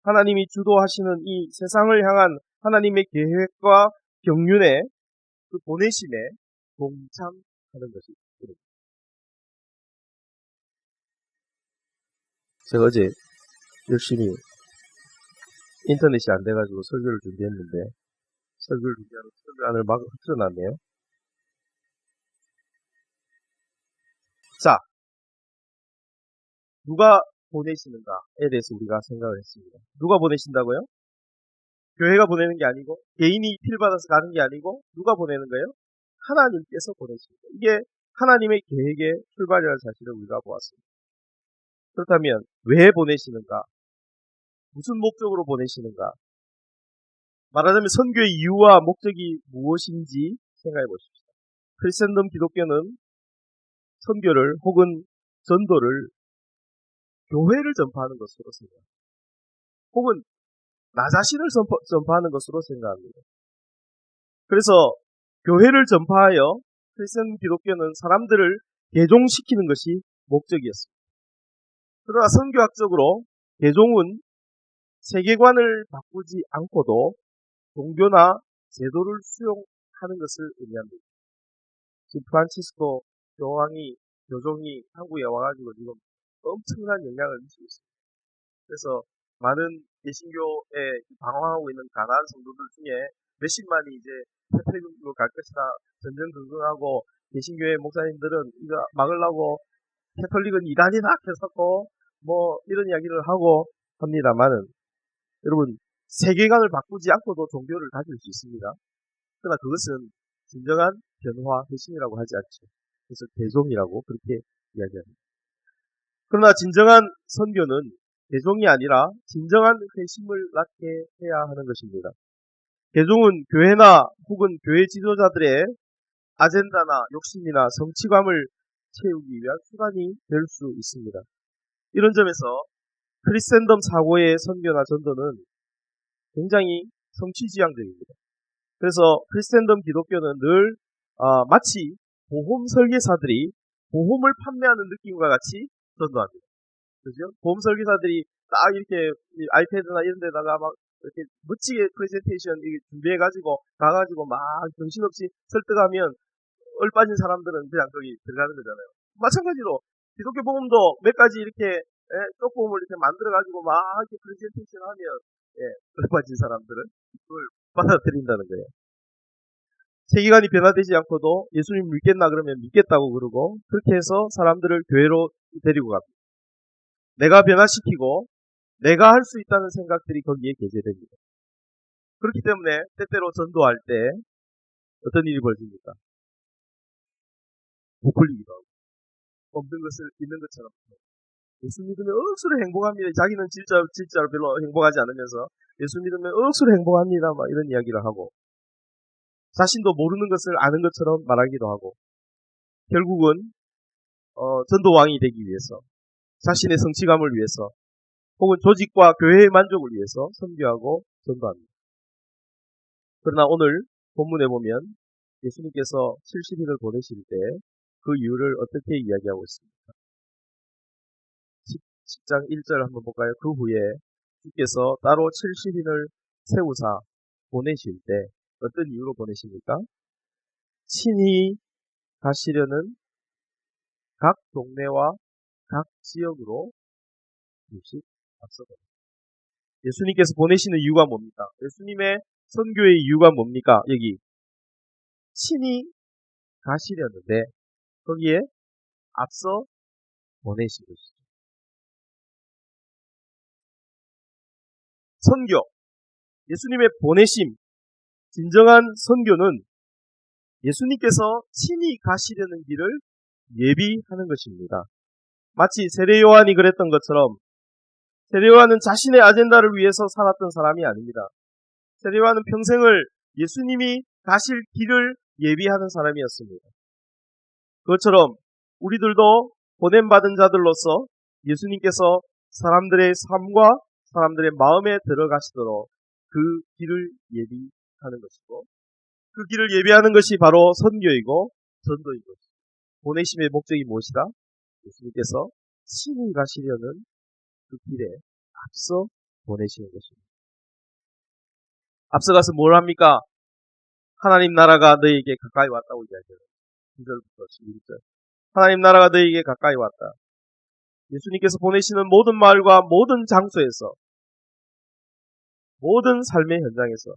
하나님이 주도하시는 이 세상을 향한 하나님의 계획과 경륜의 그 보내심에 동참하는 것입니다. 제가 어제 열심히 인터넷이 안 돼가지고 설교를 준비했는데 설교를 준비하는 설교안을 막 흩어놨네요. 자, 누가 보내시는가에 대해서 우리가 생각을 했습니다. 누가 보내신다고요? 교회가 보내는 게 아니고 개인이 필받아서 가는 게 아니고 누가 보내는 거예요? 하나님께서 보내십니다. 이게 하나님의 계획의 출발이라는 사실을 우리가 보았습니다. 그렇다면 왜 보내시는가? 무슨 목적으로 보내시는가? 말하자면 선교의 이유와 목적이 무엇인지 생각해 보십시다. 크리스천덤 기독교는 선교를 혹은 전도를 교회를 전파하는 것으로 생각합니다. 혹은 나 자신을 전파하는 것으로 생각합니다. 그래서 교회를 전파하여 크리스천 기독교는 사람들을 개종시키는 것이 목적이었습니다. 그러나 선교학적으로 개종은 세계관을 바꾸지 않고도 종교나 제도를 수용하는 것을 의미합니다. 지금 프란치스코 교종이 한국에 와가지고 지금 엄청난 영향을 미치고 있습니다. 그래서 많은 개신교에 방황하고 있는 가난한 성도들 중에 몇십만이 이제 태평양으로 갈 것이다 전전긍긍하고 개신교의 목사님들은 이거 막으려고 캐톨릭은 이단이다 해서고 뭐 이런 이야기를 하고 합니다만은 여러분 세계관을 바꾸지 않고도 종교를 가질 수 있습니다. 그러나 그것은 진정한 변화 회심이라고 하지 않죠. 그래서 개종이라고 그렇게 이야기합니다. 그러나 진정한 선교는 개종이 아니라 진정한 회심을 낳게 해야 하는 것입니다. 개종은 교회나 혹은 교회 지도자들의 아젠다나 욕심이나 성취감을 채우기 위한 수단이 될 수 있습니다. 이런 점에서 크리스천덤 사고의 선교나 전도는 굉장히 성취지향적입니다. 그래서 크리스천덤 기독교는 늘 마치 보험 설계사들이 보험을 판매하는 느낌과 같이 전도합니다. 그죠? 보험 설계사들이 딱 이렇게 아이패드나 이런 데다가 막 이렇게 멋지게 프레젠테이션 준비해가지고 가가지고 막 정신없이 설득하면 얼빠진 사람들은 그냥 거기 들어가는 거잖아요. 마찬가지로 기독교 복음도 몇 가지 이렇게 쪽복음을 이렇게 만들어가지고 막 이렇게 프레젠테이션 하면 얼빠진 사람들은 그걸 받아들인다는 거예요. 세계관이 변화되지 않고도 예수님 믿겠나 그러면 믿겠다고 그러고 그렇게 해서 사람들을 교회로 데리고 갑니다. 내가 변화시키고 내가 할 수 있다는 생각들이 거기에 게재됩니다. 그렇기 때문에 때때로 전도할 때 어떤 일이 벌어집니까? 부풀리기도 하고 없는 것을 있는 것처럼 예수 믿으면 억수로 행복합니다. 자기는 진짜로 별로 행복하지 않으면서 예수 믿으면 억수로 행복합니다. 막 이런 이야기를 하고 자신도 모르는 것을 아는 것처럼 말하기도 하고 결국은 전도왕이 되기 위해서 자신의 성취감을 위해서 혹은 조직과 교회의 만족을 위해서 선교하고 전도합니다. 그러나 오늘 본문에 보면 예수님께서 70인을 보내실 때 그 이유를 어떻게 이야기하고 있습니까? 10장 1절 한번 볼까요? 그 후에 주께서 따로 70인을 세우사 보내실 때 어떤 이유로 보내십니까? 친히 가시려는 각 동네와 각 지역으로 조금씩 앞서 예수님께서 보내시는 이유가 뭡니까? 예수님의 선교의 이유가 뭡니까? 여기 친히 가시려는데 거기에 앞서 보내신 것이죠. 선교, 예수님의 보내심, 진정한 선교는 예수님께서 친히 가시려는 길을 예비하는 것입니다. 마치 세례 요한이 그랬던 것처럼 세례 요한은 자신의 아젠다를 위해서 살았던 사람이 아닙니다. 세례 요한은 평생을 예수님이 가실 길을 예비하는 사람이었습니다. 그것처럼 우리들도 보냄받은 자들로서 예수님께서 사람들의 삶과 사람들의 마음에 들어가시도록 그 길을 예비하는 것이고 그 길을 예비하는 것이 바로 선교이고 전도인 것입니다. 보내심의 목적이 무엇이다? 예수님께서 친히 가시려는 그 길에 앞서 보내시는 것입니다. 앞서가서 뭘 합니까? 하나님 나라가 너희에게 가까이 왔다고 이야기해요. 9절부터 11절. 하나님 나라가 너희에게 가까이 왔다. 예수님께서 보내시는 모든 마을과 모든 장소에서 모든 삶의 현장에서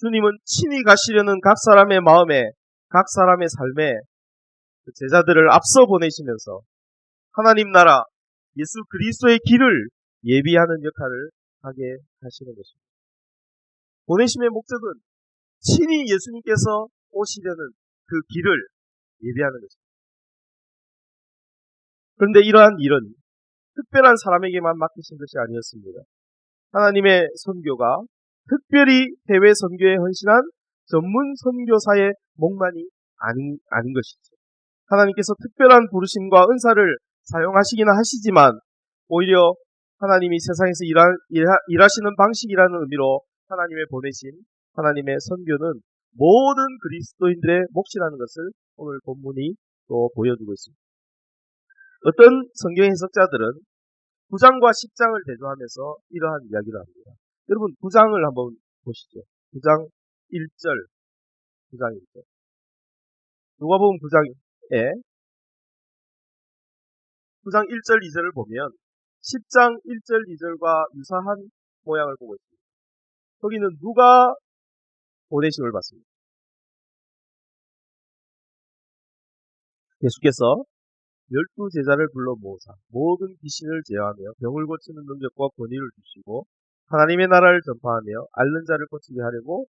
주님은 친히 가시려는 각 사람의 마음에 각 사람의 삶에 제자들을 앞서 보내시면서 하나님 나라 예수 그리스도의 길을 예비하는 역할을 하게 하시는 것입니다. 보내심의 목적은 친히 예수님께서 오시려는 그 길을 예비하는 것입니다. 그런데 이러한 일은 특별한 사람에게만 맡기신 것이 아니었습니다. 하나님의 선교가 특별히 해외 선교에 헌신한 전문 선교사의 목만이 아닌 것이죠. 하나님께서 특별한 부르심과 은사를 사용하시기는 하시지만 오히려 하나님이 세상에서 일하시는 방식이라는 의미로 하나님의 보내신 하나님의 선교는 모든 그리스도인들의 몫이라는 것을 오늘 본문이 또 보여주고 있습니다. 어떤 성경 해석자들은 9장과 10장을 대조하면서 이러한 이야기를 합니다. 여러분 9장을 한번 보시죠. 9장 1절, 9장 1절. 누가복음 9장에 9장 1절, 2절을 보면 10장 1절, 2절과 유사한 모양을 보고 있습니다. 거기는 누가 보내심을 받습니다. 예수께서 12제자를 불러 모으사 모든 귀신을 제어하며 병을 고치는 능력과 권위를 주시고 하나님의 나라를 전파하며 앓는 자를 고치게 하려고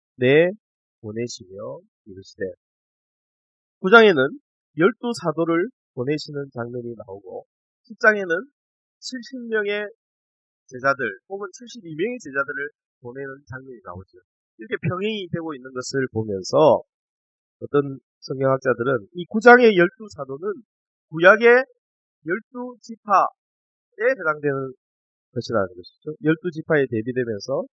보내시며 이르시되 9장에는 12사도를 보내시는 장면이 나오고 10장에는 70명의 제자들 혹은 72명의 제자들을 보내는 장면이 나오죠. 이렇게 병행이 되고 있는 것을 보면서 어떤 성경학자들은 이 9장의 12사도는 구약의 12지파에 해당되는 것이라는 것이죠. 12지파에 대비되면서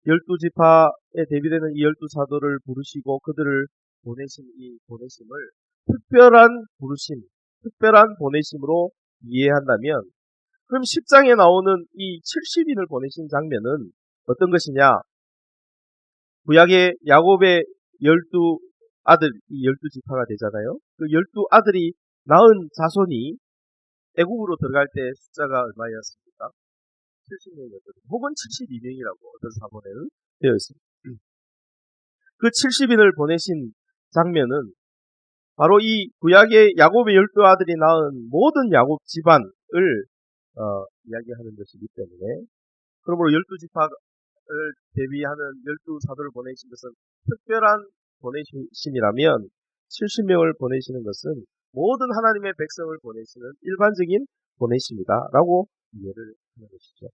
12지파에 대비되는 이 12사도를 부르시고 그들을 보내신 이 보내심을 특별한 부르심, 특별한 보내심으로 이해한다면 그럼 10장에 나오는 이 70인을 보내신 장면은 어떤 것이냐? 구약의 야곱의 12아들, 이 12지파가 되잖아요. 그 12아들이 낳은 자손이 애국으로 들어갈 때 숫자가 얼마였습니까? 70명이었거든요. 혹은 72명이라고 어떤 사본에는 되어 있습니다. 그 70인을 보내신 장면은 바로 이 구약의 야곱의 12아들이 낳은 모든 야곱 집안을 이야기하는 것이기 때문에 그러므로 12지파를 대비하는 12사도를 보내신 것은 특별한 보내심이라면 70명을 보내시는 것은 모든 하나님의 백성을 보내시는 일반적인 보내심이다라고 이해를 하는 것이죠.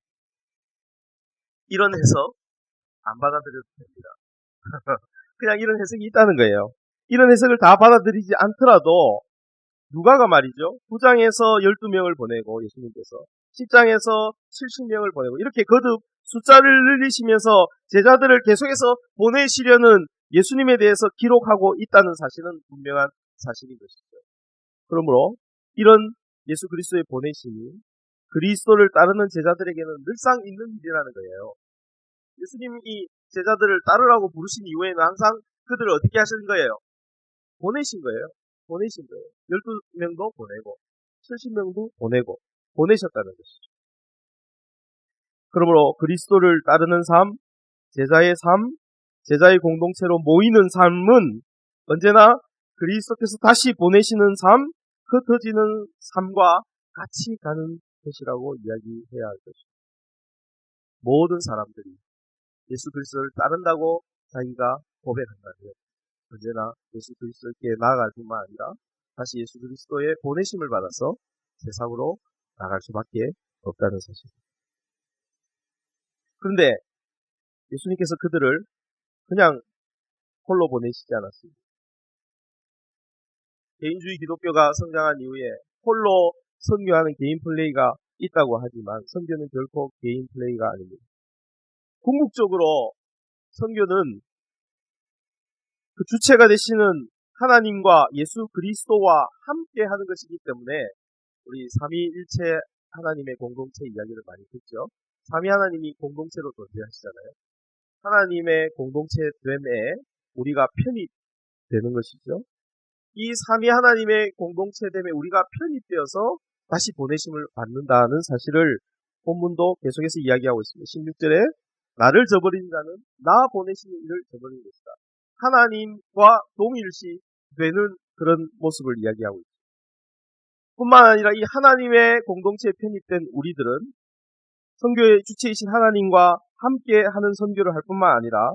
이런 해석 안 받아들여도 됩니다. 그냥 이런 해석이 있다는 거예요. 이런 해석을 다 받아들이지 않더라도 누가가 말이죠. 9장에서 12명을 보내고 예수님께서 10장에서 70명을 보내고 이렇게 거듭 숫자를 늘리시면서 제자들을 계속해서 보내시려는 예수님에 대해서 기록하고 있다는 사실은 분명한 사실인 것이죠. 그러므로 이런 예수 그리스도의 보내심이 그리스도를 따르는 제자들에게는 늘상 있는 일이라는 거예요. 예수님이 제자들을 따르라고 부르신 이후에는 항상 그들을 어떻게 하시는 거예요? 보내신 거예요. 보내신 거예요. 12명도 보내고 70명도 보내고 보내셨다는 것이죠. 그러므로 그리스도를 따르는 삶, 제자의 공동체로 모이는 삶은 언제나 그리스도께서 다시 보내시는 삶, 흩어지는 삶과 같이 가는 것이라고 이야기해야 할 것입니다. 모든 사람들이 예수 그리스도를 따른다고 자기가 고백한다면 언제나 예수 그리스도께 나아갈 뿐만 아니라 다시 예수 그리스도의 보내심을 받아서 세상으로 나갈 수밖에 없다는 사실입니다. 그런데 예수님께서 그들을 그냥 홀로 보내시지 않았습니다. 개인주의 기독교가 성장한 이후에 홀로 선교하는 개인 플레이가 있다고 하지만 선교는 결코 개인 플레이가 아닙니다. 궁극적으로 선교는 그 주체가 되시는 하나님과 예수 그리스도와 함께 하는 것이기 때문에 우리 삼위일체 하나님의 공동체 이야기를 많이 듣죠. 삼위 하나님이 공동체로 존재하시잖아요. 하나님의 공동체됨에 우리가 편입되는 것이죠. 이 삼위 하나님의 공동체됨에 우리가 편입되어서 다시 보내심을 받는다는 사실을 본문도 계속해서 이야기하고 있습니다. 16절에 나를 저버린 자는 나 보내시는 이를 저버린 것이다. 하나님과 동일시 되는 그런 모습을 이야기하고 있습니다. 뿐만 아니라 이 하나님의 공동체에 편입된 우리들은 선교의 주체이신 하나님과 함께 하는 선교를 할 뿐만 아니라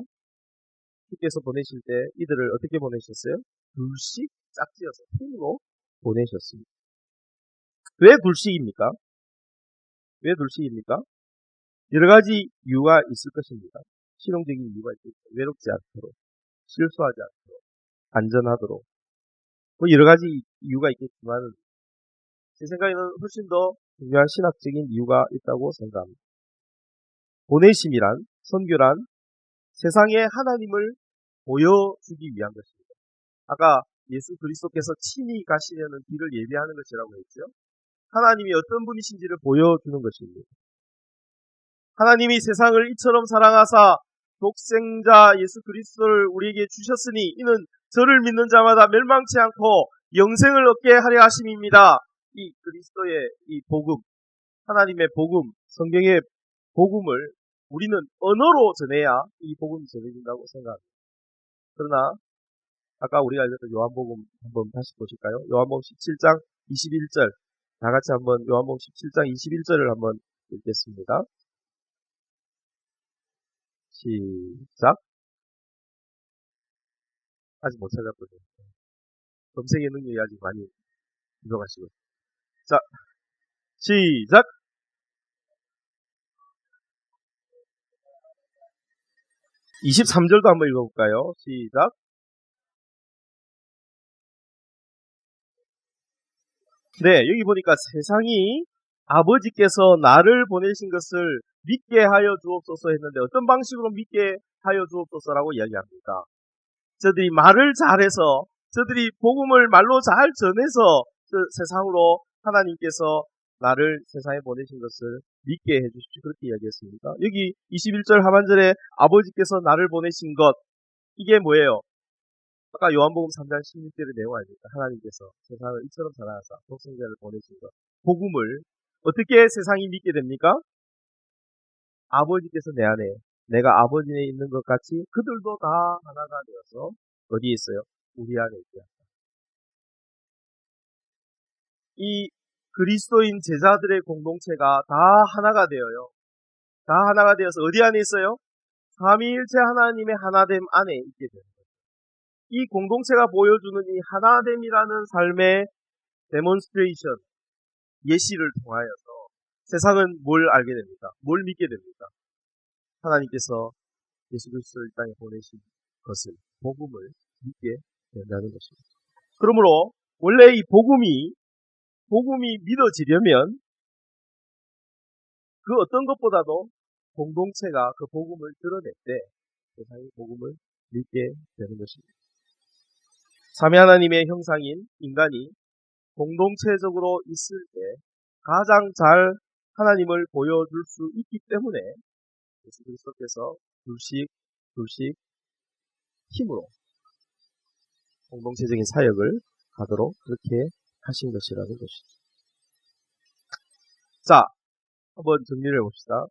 주께서 보내실 때 이들을 어떻게 보내셨어요? 둘씩 짝지어서 팀으로 보내셨습니다. 왜 둘씩입니까? 왜 둘씩입니까? 여러 가지 이유가 있을 것입니다. 실용적인 이유가 있겠죠. 외롭지 않도록, 실수하지 않도록, 안전하도록. 뭐 여러 가지 이유가 있겠지만 제 생각에는 훨씬 더 중요한 신학적인 이유가 있다고 생각합니다. 보내심이란, 선교란 세상에 하나님을 보여주기 위한 것입니다. 아까 예수 그리스도께서 친히 가시려는 길을 예비하는 것이라고 했죠. 하나님이 어떤 분이신지를 보여주는 것입니다. 하나님이 세상을 이처럼 사랑하사 독생자 예수 그리스도를 우리에게 주셨으니 이는 저를 믿는 자마다 멸망치 않고 영생을 얻게 하려 하심입니다. 이 그리스도의 이 복음, 하나님의 복음, 성경의 복음을 우리는 언어로 전해야 이 복음이 전해진다고 생각합니다. 그러나 아까 우리가 읽었던 요한복음 한번 다시 보실까요? 요한복음 17장 21절 다 같이 한번 요한복음 17장 21절을 한번 읽겠습니다. 시작. 아직 못 찾았거든요. 검색의 능력이 아직 많이 부족하시고. 자, 시작. 23절도 한번 읽어볼까요? 시작. 네, 여기 보니까 세상이 아버지께서 나를 보내신 것을 믿게 하여 주옵소서 했는데 어떤 방식으로 믿게 하여 주옵소서라고 이야기합니다. 저들이 말을 잘해서 저들이 복음을 말로 잘 전해서 세상으로 하나님께서 나를 세상에 보내신 것을 믿게 해주십시오. 그렇게 이야기했습니다. 여기 21절 하반절에 아버지께서 나를 보내신 것 이게 뭐예요? 아까 요한복음 3장 16절의 내용 아닙니까? 하나님께서 세상을 이처럼 사랑하사 독생자를 보내신 것 복음을 어떻게 세상이 믿게 됩니까? 아버지께서 내 안에 내가 아버지 안에 있는 것 같이 그들도 다 하나가 되어서 어디에 있어요? 우리 안에 있다. 이 그리스도인 제자들의 공동체가 다 하나가 되어요. 다 하나가 되어서 어디 안에 있어요? 삼위일체 하나님의 하나됨 안에 있게 됩니다. 이 공동체가 보여주는 이 하나됨이라는 삶의 데몬스트레이션, 예시를 통하여서 세상은 뭘 알게 됩니까? 뭘 믿게 됩니까? 하나님께서 예수 그리스도를 이 땅에 보내신 것을, 복음을 믿게 된다는 것입니다. 그러므로 원래 이 복음이 믿어지려면 그 어떤 것보다도 공동체가 그 복음을 드러낼 때 세상이 복음을 믿게 되는 것입니다. 삼위 하나님의 형상인 인간이 공동체적으로 있을 때 가장 잘 하나님을 보여줄 수 있기 때문에 예수 그리스도께서 둘씩 힘으로 공동체적인 사역을 하도록 그렇게 하신 것이라는 것이죠. 자, 한번 정리를 해봅시다.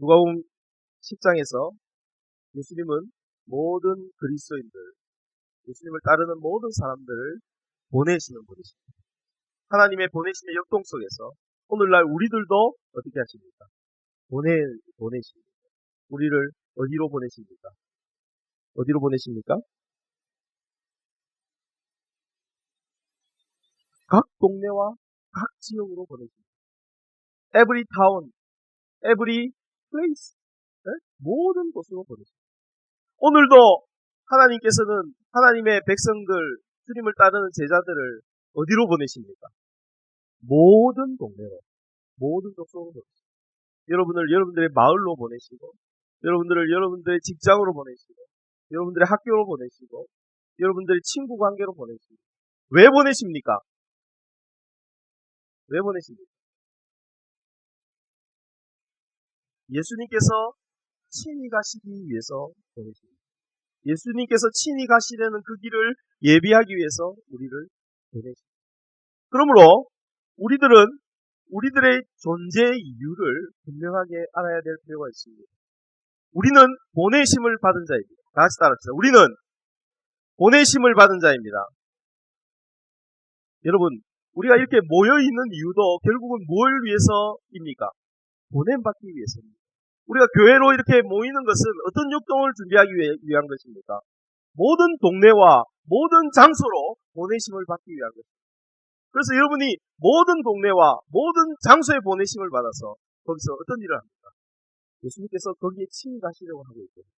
누가복음 10장에서 예수님은 모든 그리스도인들, 예수님을 따르는 모든 사람들을 보내시는 분이십니다. 하나님의 보내심의 역동 속에서 오늘날 우리들도 어떻게 하십니까? 보내십니다. 우리를 어디로 보내십니까? 어디로 보내십니까? 각 동네와 각 지역으로 보내십니다. Every town, every place, 네? 모든 곳으로 보내십니다. 오늘도 하나님께서는 하나님의 백성들, 주님을 따르는 제자들을 어디로 보내십니까? 모든 동네로, 모든 족속으로 보내십니다. 여러분을 여러분들의 마을로 보내시고, 여러분들을 여러분들의 직장으로 보내시고, 여러분들의 학교로 보내시고, 여러분들의 친구 관계로 보내시고. 왜 보내십니까? 왜 보내십니까? 예수님께서 친히 가시기 위해서 보내십니다. 예수님께서 친히 가시려는 그 길을 예비하기 위해서 우리를 보내십니다. 그러므로 우리들은 우리들의 존재의 이유를 분명하게 알아야 될 필요가 있습니다. 우리는 보내심을 받은 자입니다. 다 같이 따라합시다. 우리는 보내심을 받은 자입니다. 여러분, 우리가 이렇게 모여있는 이유도 결국은 뭘 위해서입니까? 보냄받기 위해서입니다. 우리가 교회로 이렇게 모이는 것은 어떤 역동을 준비하기 위한 것입니까? 모든 동네와 모든 장소로 보내심을 받기 위한 것입니다. 그래서 여러분이 모든 동네와 모든 장소에 보내심을 받아서 거기서 어떤 일을 합니까? 예수님께서 거기에 친히 가시려고 하고 있거든요.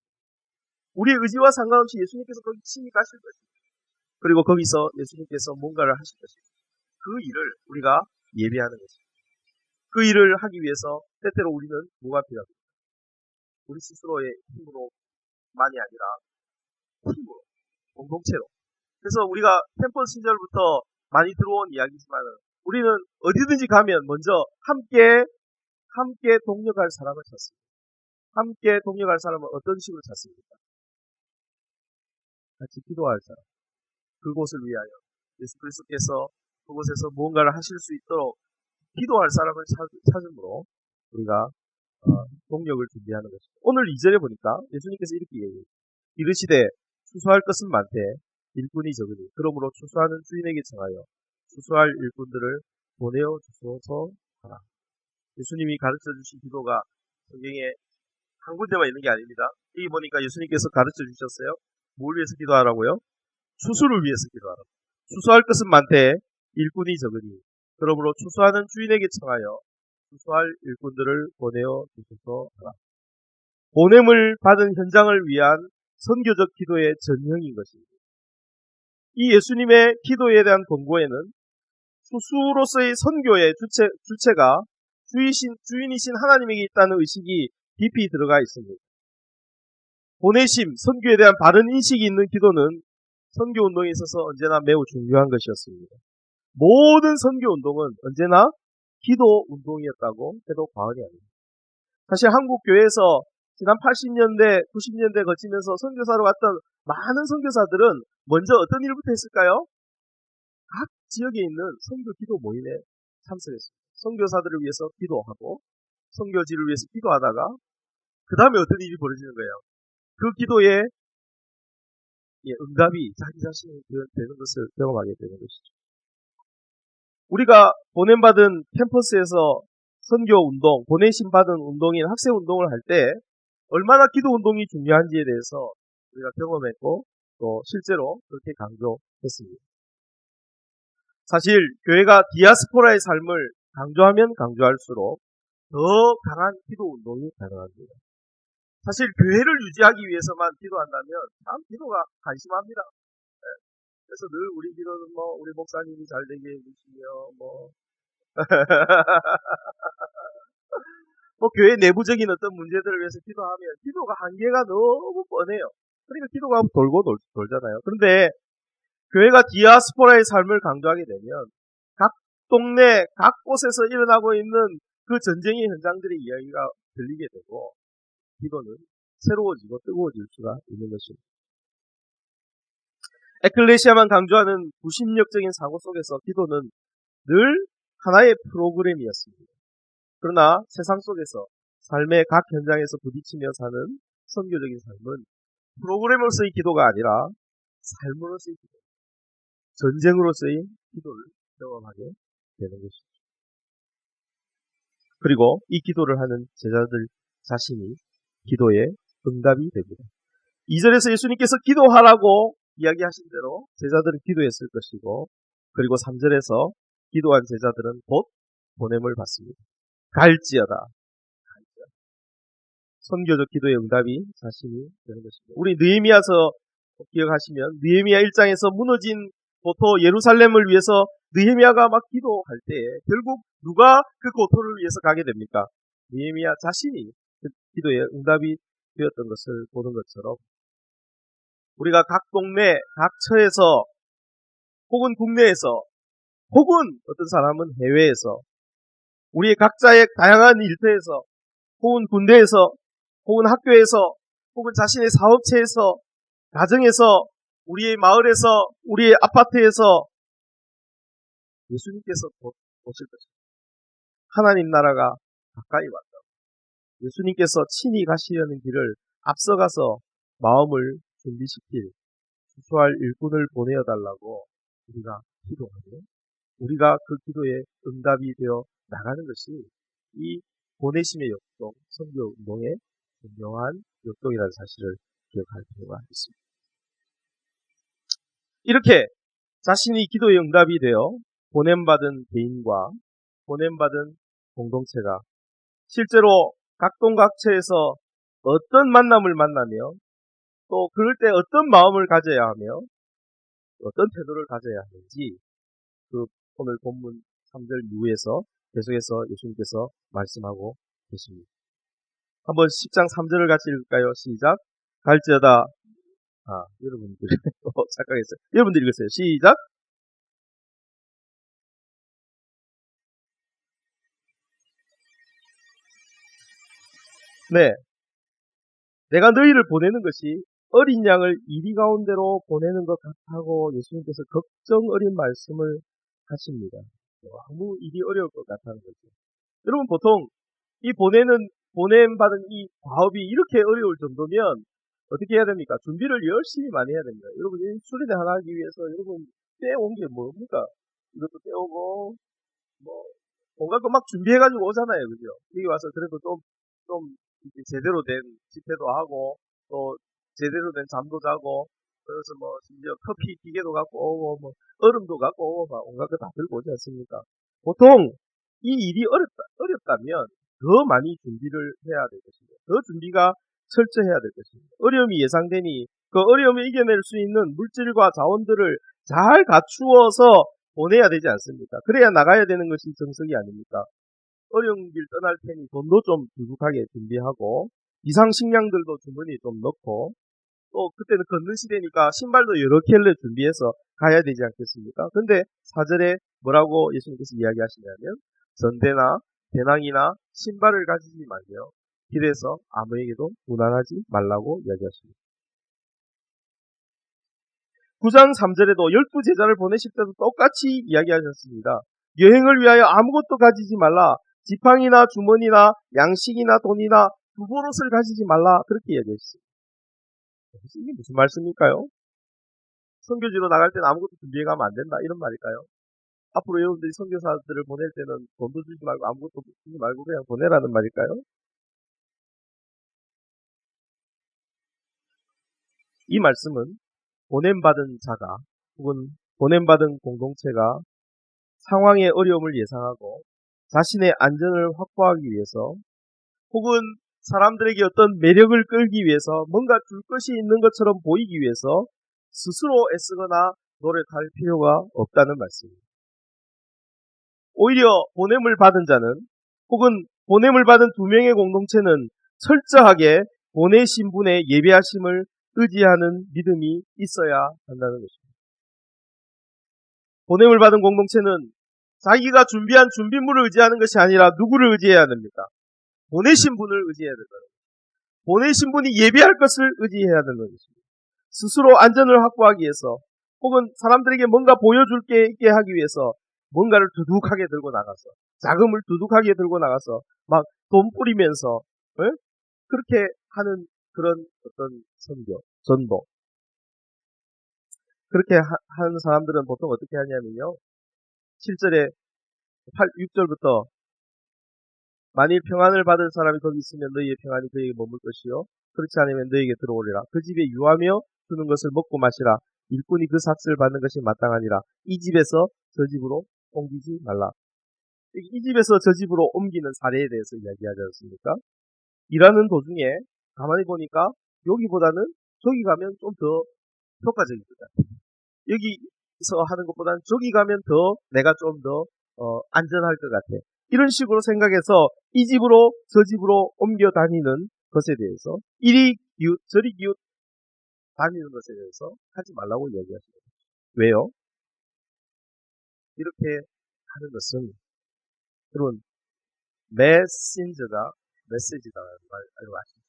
우리의 의지와 상관없이 예수님께서 거기 친히 가실 것입니다. 그리고 거기서 예수님께서 뭔가를 하실 것입니다. 그 일을 우리가 예비하는 것입니다. 그 일을 하기 위해서 때때로 우리는 뭐가 필요합니까? 우리 스스로의 힘으로만이 아니라 힘으로, 공동체로. 그래서 우리가 캠퍼스 시절부터 많이 들어온 이야기지만 우리는 어디든지 가면 먼저 함께 동력할 사람을 찾습니다. 함께 동력할 사람은 어떤 식으로 찾습니까? 같이 기도할 사람. 그곳을 위하여 예수 그리스도께서 그곳에서 무언가를 하실 수 있도록 기도할 사람을 찾음으로 우리가 동력을 준비하는 것입니다. 오늘 2절에 보니까 예수님께서 이렇게 얘기해요. 이르시되 추수할 것은 많되 일꾼이 적으니 그러므로 추수하는 주인에게 청하여 추수할 일꾼들을 보내어 주소서 하라. 예수님이 가르쳐 주신 기도가 성경에 한 군데만 있는 게 아닙니다. 여기 보니까 예수님께서 가르쳐 주셨어요. 뭘 위해서 기도하라고요? 추수를 위해서 기도하라고. 추수할 것은 많되 일꾼이 적으니 그러므로 추수하는 주인에게 청하여 추수할 일꾼들을 보내어 주소서 하라. 보냄을 받은 현장을 위한 선교적 기도의 전형인 것입니다. 이 예수님의 기도에 대한 권고에는 추수로서의 선교의 주체가 주인이신 하나님에게 있다는 의식이 깊이 들어가 있습니다. 보내심, 선교에 대한 바른 인식이 있는 기도는 선교운동에 있어서 언제나 매우 중요한 것이었습니다. 모든 선교운동은 언제나 기도운동이었다고 해도 과언이 아닙니다. 사실 한국 교회에서 지난 80년대, 90년대 거치면서 선교사로 갔던 많은 선교사들은 먼저 어떤 일부터 했을까요? 각 지역에 있는 선교 기도 모임에 참석했습니다. 선교사들을 위해서 기도하고 선교지를 위해서 기도하다가 그 다음에 어떤 일이 벌어지는 거예요? 그 기도에 응답이 자기 자신이 되는 것을 경험하게 되는 것이죠. 우리가 보냄받은 캠퍼스에서 선교 운동, 보내심 받은 운동인 학생 운동을 할 때 얼마나 기도 운동이 중요한지에 대해서 우리가 경험했고 또 실제로 그렇게 강조했습니다. 사실 교회가 디아스포라의 삶을 강조하면 강조할수록 더 강한 기도 운동이 가능합니다. 사실 교회를 유지하기 위해서만 기도한다면 참 기도가 한심합니다. 그래서 늘 우리 기도는 뭐 우리 목사님이 잘 되게 해주시며 뭐 뭐 교회 내부적인 어떤 문제들을 위해서 기도하면 기도가 한계가 너무 뻔해요. 그러니까 기도가 돌고 돌잖아요. 그런데 교회가 디아스포라의 삶을 강조하게 되면 각 동네 각 곳에서 일어나고 있는 그 전쟁의 현장들의 이야기가 들리게 되고 기도는 새로워지고 뜨거워질 수가 있는 것입니다. 에클레시아만 강조하는 구심력적인 사고 속에서 기도는 늘 하나의 프로그램이었습니다. 그러나 세상 속에서 삶의 각 현장에서 부딪히며 사는 선교적인 삶은 프로그램으로서의 기도가 아니라 삶으로서의 기도, 전쟁으로서의 기도를 경험하게 되는 것입니다. 그리고 이 기도를 하는 제자들 자신이 기도의 응답이 됩니다. 2절에서 예수님께서 기도하라고 이야기하신 대로 제자들은 기도했을 것이고, 그리고 3절에서 기도한 제자들은 곧 보냄을 받습니다. 갈지어다. 선교적 기도의 응답이 자신이 되는 것입니다. 우리 느헤미야서 기억하시면 느헤미야 1장에서 무너진 고토 예루살렘을 위해서 느헤미야가 막 기도할 때 결국 누가 그 고토를 위해서 가게 됩니까? 느헤미야 자신이 그 기도의 응답이 되었던 것을 보는 것처럼 우리가 각 동네, 각 처에서 혹은 국내에서 혹은 어떤 사람은 해외에서 우리의 각자의 다양한 일터에서 혹은 군대에서 혹은 학교에서 혹은 자신의 사업체에서 가정에서 우리의 마을에서 우리의 아파트에서 예수님께서 오실 것입니다. 하나님 나라가 가까이 왔다. 예수님께서 친히 가시려는 길을 앞서가서 마음을 준비시킬 수수할 일꾼을 보내어 달라고 우리가 기도하며 우리가 그 기도에 응답이 되어 나가는 것이 이 보내심의 역동, 선교 운동의 분명한 역동이라는 사실을 기억할 필요가 있습니다. 이렇게 자신이 기도의 응답이 되어 보냄받은 개인과 보냄받은 공동체가 실제로 각동각처에서 어떤 만남을 만나며 또 그럴 때 어떤 마음을 가져야 하며 어떤 태도를 가져야 하는지 그 오늘 본문 3절 이후에서 계속해서 예수님께서 말씀하고 계십니다. 한번 10장 3절을 같이 읽을까요? 시작. 갈지어다. 여러분들 착각했어요. 여러분들 읽으세요. 시작. 네. 내가 너희를 보내는 것이 어린 양을 이리 가운데로 보내는 것 같다고 예수님께서 걱정 어린 말씀을 하십니다. 너무 일이 어려울 것 같다는 거죠. 여러분 보통 이 보냄받은 이 과업이 이렇게 어려울 정도면 어떻게 해야 됩니까? 준비를 열심히 많이 해야 됩니다. 여러분 이 수련회 하나 하기 위해서 여러분 떼온 게 뭡니까? 이것도 떼오고 뭐 온갖 거 막 준비해가지고 오잖아요, 그죠? 여기 와서 그래도 좀 제대로 된 집회도 하고 또 제대로 된 잠도 자고 그래서 뭐 심지어 커피 기계도 갖고 오고 뭐 얼음도 갖고 오고 막 온갖 거 다 들고 오지 않습니까? 보통 이 일이 어렵다면 더 많이 준비를 해야 될 것입니다. 더 준비가 철저해야 될 것입니다. 어려움이 예상되니 그 어려움을 이겨낼 수 있는 물질과 자원들을 잘 갖추어서 보내야 되지 않습니까? 그래야 나가야 되는 것이 정석이 아닙니까? 어려운 길 떠날 테니 돈도 좀 두둑하게 준비하고 비상식량들도 주머니에 좀 넣고 또 그때는 걷는 시대니까 신발도 여러 켤레 준비해서 가야 되지 않겠습니까? 근데 4절에 뭐라고 예수님께서 이야기하시냐면 전대나 배낭이나 신발을 가지지 말며 길에서 아무에게도 무난하지 말라고 이야기하십니다. 9장 3절에도 12제자를 보내실 때도 똑같이 이야기하셨습니다. 여행을 위하여 아무것도 가지지 말라. 지팡이나 주머니나 양식이나 돈이나 두보롯을 가지지 말라. 그렇게 이야기했습니다. 이게 무슨 말씀일까요? 선교지로 나갈 때는 아무것도 준비해가면 안 된다. 이런 말일까요? 앞으로 여러분들이 선교사들을 보낼 때는 돈도 주지 말고 아무것도 주지 말고 그냥 보내라는 말일까요? 이 말씀은 보냄받은 자가 혹은 보냄받은 공동체가 상황의 어려움을 예상하고 자신의 안전을 확보하기 위해서 혹은 사람들에게 어떤 매력을 끌기 위해서 뭔가 줄 것이 있는 것처럼 보이기 위해서 스스로 애쓰거나 노력할 필요가 없다는 말씀입니다. 오히려 보냄을 받은 자는 혹은 보냄을 받은 두 명의 공동체는 철저하게 보내신 분의 예배하심을 의지하는 믿음이 있어야 한다는 것입니다. 보냄을 받은 공동체는 자기가 준비한 준비물을 의지하는 것이 아니라 누구를 의지해야 됩니까? 보내신 분을 의지해야 된다. 보내신 분이 예배할 것을 의지해야 되는 것입니다. 스스로 안전을 확보하기 위해서 혹은 사람들에게 뭔가 보여줄 게 있게 하기 위해서 뭔가를 두둑하게 들고 나가서 자금을 두둑하게 들고 나가서 막 돈 뿌리면서 그렇게 하는 그런 어떤 선교, 전도 그렇게 하는 사람들은 보통 어떻게 하냐면요. 7절에 6절부터 만일 평안을 받을 사람이 거기 있으면 너희의 평안이 그에게 머물 것이요 그렇지 않으면 너희에게 들어오리라. 그 집에 유하며 주는 것을 먹고 마시라. 일꾼이 그 삭슬을 받는 것이 마땅하니라. 이 집에서 저 집으로 옮기지 말라. 이 집에서 저 집으로 옮기는 사례에 대해서 이야기하지 않습니까? 일하는 도중에 가만히 보니까 여기보다는 저기 가면 좀 더 효과적일 것 같아. 여기서 하는 것보다는 저기 가면 더 내가 좀 더 안전할 것 같아. 이런 식으로 생각해서 이 집으로 저 집으로 옮겨 다니는 것에 대해서 이리 기웃 저리 기웃 다니는 것에 대해서 하지 말라고 이야기하십니다. 왜요? 이렇게 하는 것은 여러분 메신저가 메시지다라는 말 알고 아시죠?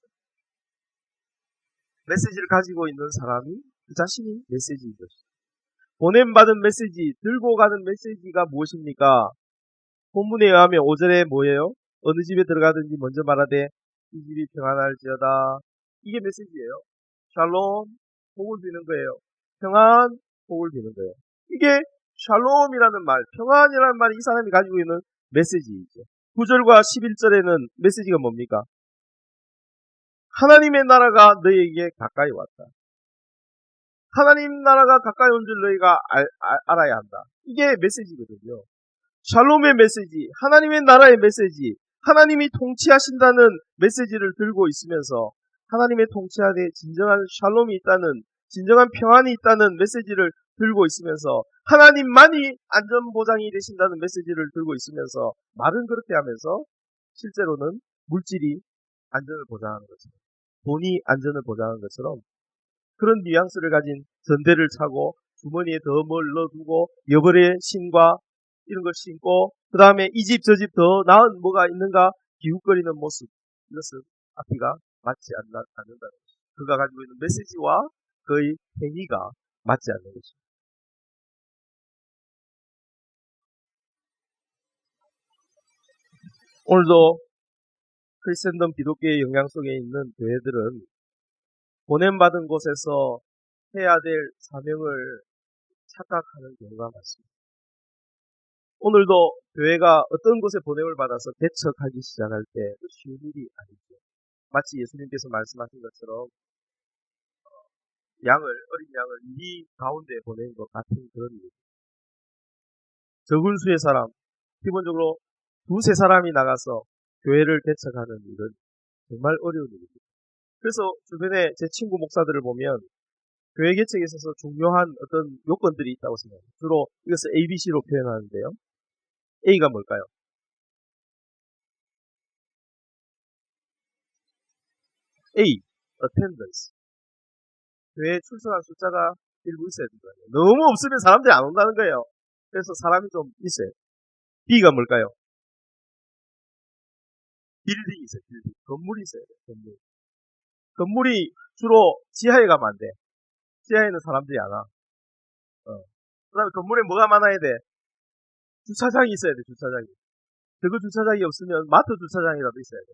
메시지를 가지고 있는 사람이 그 자신이 메시지인 것이죠. 보냄받은 메시지, 들고 가는 메시지가 무엇입니까? 본문에 의하면 5절에 뭐예요? 어느 집에 들어가든지 먼저 말하되 이 집이 평안할지어다. 이게 메시지예요. 샬롬, 복을 비는 거예요. 평안, 복을 비는 거예요. 이게 샬롬이라는 말, 평안이라는 말이 이 사람이 가지고 있는 메시지이죠. 9절과 11절에는 메시지가 뭡니까? 하나님의 나라가 너희에게 가까이 왔다. 하나님 나라가 가까이 온 줄 너희가 알아야 한다. 이게 메시지거든요. 샬롬의 메시지, 하나님의 나라의 메시지, 하나님이 통치하신다는 메시지를 들고 있으면서 하나님의 통치 안에 진정한 샬롬이 있다는, 진정한 평안이 있다는 메시지를 들고 있으면서 하나님만이 안전보장이 되신다는 메시지를 들고 있으면서 말은 그렇게 하면서 실제로는 물질이 안전을 보장하는 것처럼, 돈이 안전을 보장하는 것처럼 그런 뉘앙스를 가진 전대를 차고 주머니에 더 뭘 넣어두고 여벌의 신과 이런 걸 신고 그 다음에 이 집 저 집 더 나은 뭐가 있는가 기웃거리는 모습, 이것은 앞뒤가 맞지 않는다는 것입니다. 그가 가지고 있는 메시지와 그의 행위가 맞지 않는 것입니다. 오늘도 크리스천덤 기독교의 영향 속에 있는 교회들은 보냄받은 곳에서 해야 될 사명을 착각하는 경우가 많습니다. 오늘도 교회가 어떤 곳에 보냄을 받아서 개척하기 시작할 때 쉬운 일이 아니죠. 마치 예수님께서 말씀하신 것처럼 어린 양을 이 가운데 보낸 것 같은 그런 일. 적은 수의 사람, 기본적으로 두세 사람이 나가서 교회를 개척하는 일은 정말 어려운 일입니다. 그래서 주변에 제 친구 목사들을 보면 교회 개척에 있어서 중요한 어떤 요건들이 있다고 생각합니다. 주로 이것을 ABC로 표현하는데요. A가 뭘까요? A, attendance. 교회에 출석한 숫자가 일부 있어야 된다는 거예요. 너무 없으면 사람들이 안 온다는 거예요. 그래서 사람이 좀 있어요. B가 뭘까요? 빌딩이 있어요. 빌딩. 건물이 있어야 돼요. 건물이 주로 지하에 가면 안 돼. 지하에는 사람들이 안 와. 그 다음에 건물에 뭐가 많아야 돼? 주차장이 있어야 돼. 주차장이. 그 주차장이 없으면 마트 주차장이라도 있어야 돼.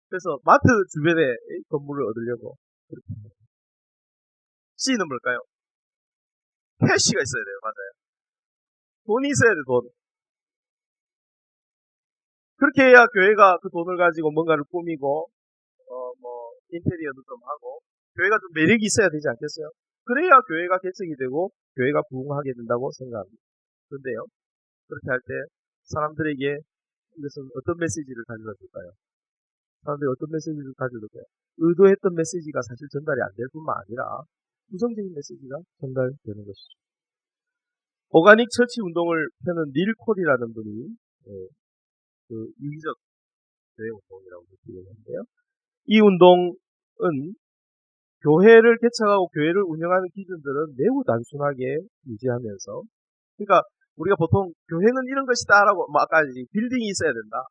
그래서 마트 주변에 건물을 얻으려고 그렇게 합니다. C는 뭘까요? 캐시가 있어야 돼요. 맞아요. 돈이 있어야 돼, 돈. 그렇게 해야 교회가 그 돈을 가지고 뭔가를 꾸미고, 인테리어도 좀 하고, 교회가 좀 매력이 있어야 되지 않겠어요? 그래야 교회가 개척이 되고, 교회가 부흥하게 된다고 생각합니다. 그런데요, 그렇게 할 때, 사람들에게 이것은 어떤 메시지를 가져다 줄까요? 사람들이 어떤 메시지를 가져다 줄까요? 의도했던 메시지가 사실 전달이 안 될 뿐만 아니라, 부정적인 메시지가 전달되는 것이죠. 오가닉 처치 운동을 펴는 닐 콜이라는 분이, 그 유기적 교회 운동이라고 얘기하는데요. 이 운동은 교회를 개척하고 교회를 운영하는 기준들은 매우 단순하게 유지하면서, 그러니까 우리가 보통 교회는 이런 것이다라고, 아까 빌딩이 있어야 된다.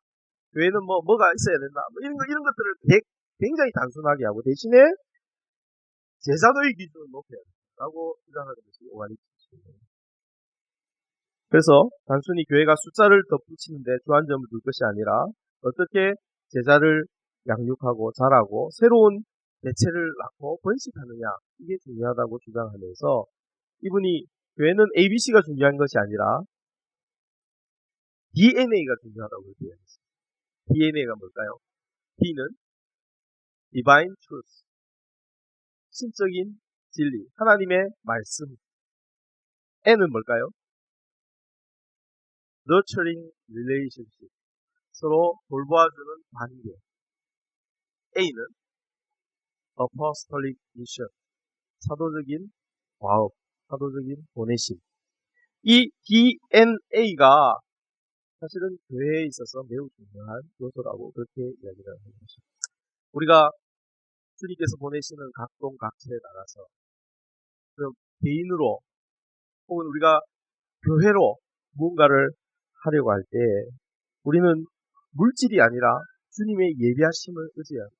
교회는 뭐가 있어야 된다. 이런 것들을 굉장히 단순하게 하고 대신에 제자도의 기준을 높여야 된다고 주장하는 것이 오가닉 처치입니다. 그래서 단순히 교회가 숫자를 덧붙이는데 주안점을 둘 것이 아니라 어떻게 제자를 양육하고 자라고 새로운 대체를 낳고 번식하느냐, 이게 중요하다고 주장하면서 이분이 교회는 ABC가 중요한 것이 아니라 DNA가 중요하다고 얘기했습니다. DNA가 뭘까요? D는 Divine Truth, 신적인 진리, 하나님의 말씀. N은 뭘까요? Nurturing Relationship, 서로 돌보아주는 관계. A는 Apostolic Mission, 사도적인 과업, 사도적인 보내심. 이 DNA가 사실은 교회에 있어서 매우 중요한 요소라고 그렇게 이야기를 하는 것입니다. 우리가 주님께서 보내시는 각동 각처에 나가서 개인으로 혹은 우리가 교회로 무언가를 하려고 할 때 우리는 물질이 아니라 주님의 예비하심을 의지합니다.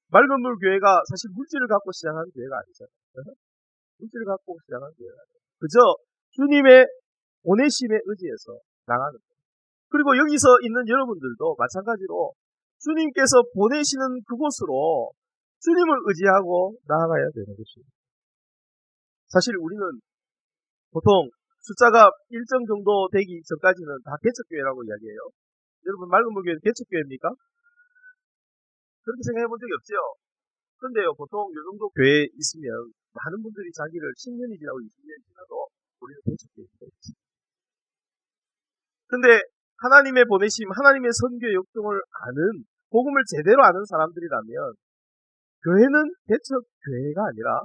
맑은 물 교회가 사실 물질을 갖고 시작한 교회가 아니잖아요. 물질을 갖고 시작한 교회가 아니에요. 그저 주님의 보내심에 의지해서 나가는 거예요. 그리고 여기서 있는 여러분들도 마찬가지로 주님께서 보내시는 그곳으로 주님을 의지하고 나아가야 되는 것입니다. 사실 우리는 보통 숫자가 일정 정도 되기 전까지는 다 개척교회라고 이야기해요. 여러분 맑은 물 교회는 개척교회입니까? 그렇게 생각해 본 적이 없죠? 그런데요, 보통 이 정도 교회에 있으면 많은 분들이 자기를 10년이 지나고 20년이 지나도 우리는 개척교회입니다. 근데 하나님의 보내심, 하나님의 선교 역동을 아는, 복음을 제대로 아는 사람들이라면 교회는 개척교회가 아니라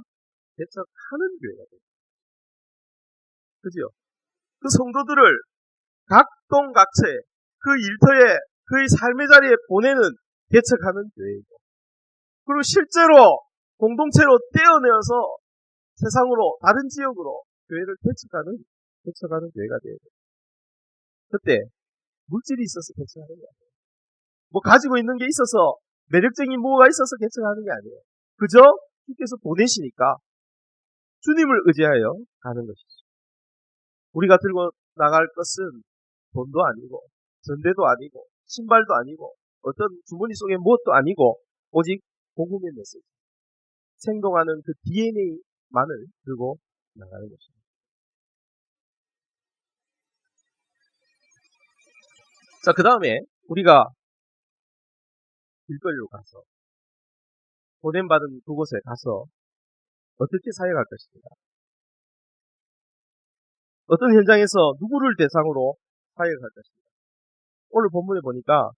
개척하는 교회가 됩니다. 그죠? 그 성도들을 각동각처에 그 일터에 그의 삶의 자리에 보내는 개척하는 교회이고, 그리고 실제로 공동체로 떼어내어서 세상으로 다른 지역으로 교회를 개척하는 교회가 되어야 돼요. 그때 물질이 있어서 개척하는 게 아니에요. 뭐 가지고 있는 게 있어서 매력적인 뭐가 있어서 개척하는 게 아니에요. 그저 주께서 보내시니까 주님을 의지하여 가는 것이죠. 우리가 들고 나갈 것은 돈도 아니고 전대도 아니고 신발도 아니고 어떤 주머니 속에 무엇도 아니고 오직 복음의 메시지, 생동하는 그 DNA만을 들고 나가는 것입니다. 자, 그 다음에 우리가 길거리로 가서 보냄받은 그곳에 가서 어떻게 사역할 것입니다. 어떤 현장에서 누구를 대상으로 사역할 것입니다. 오늘 본문에 보니까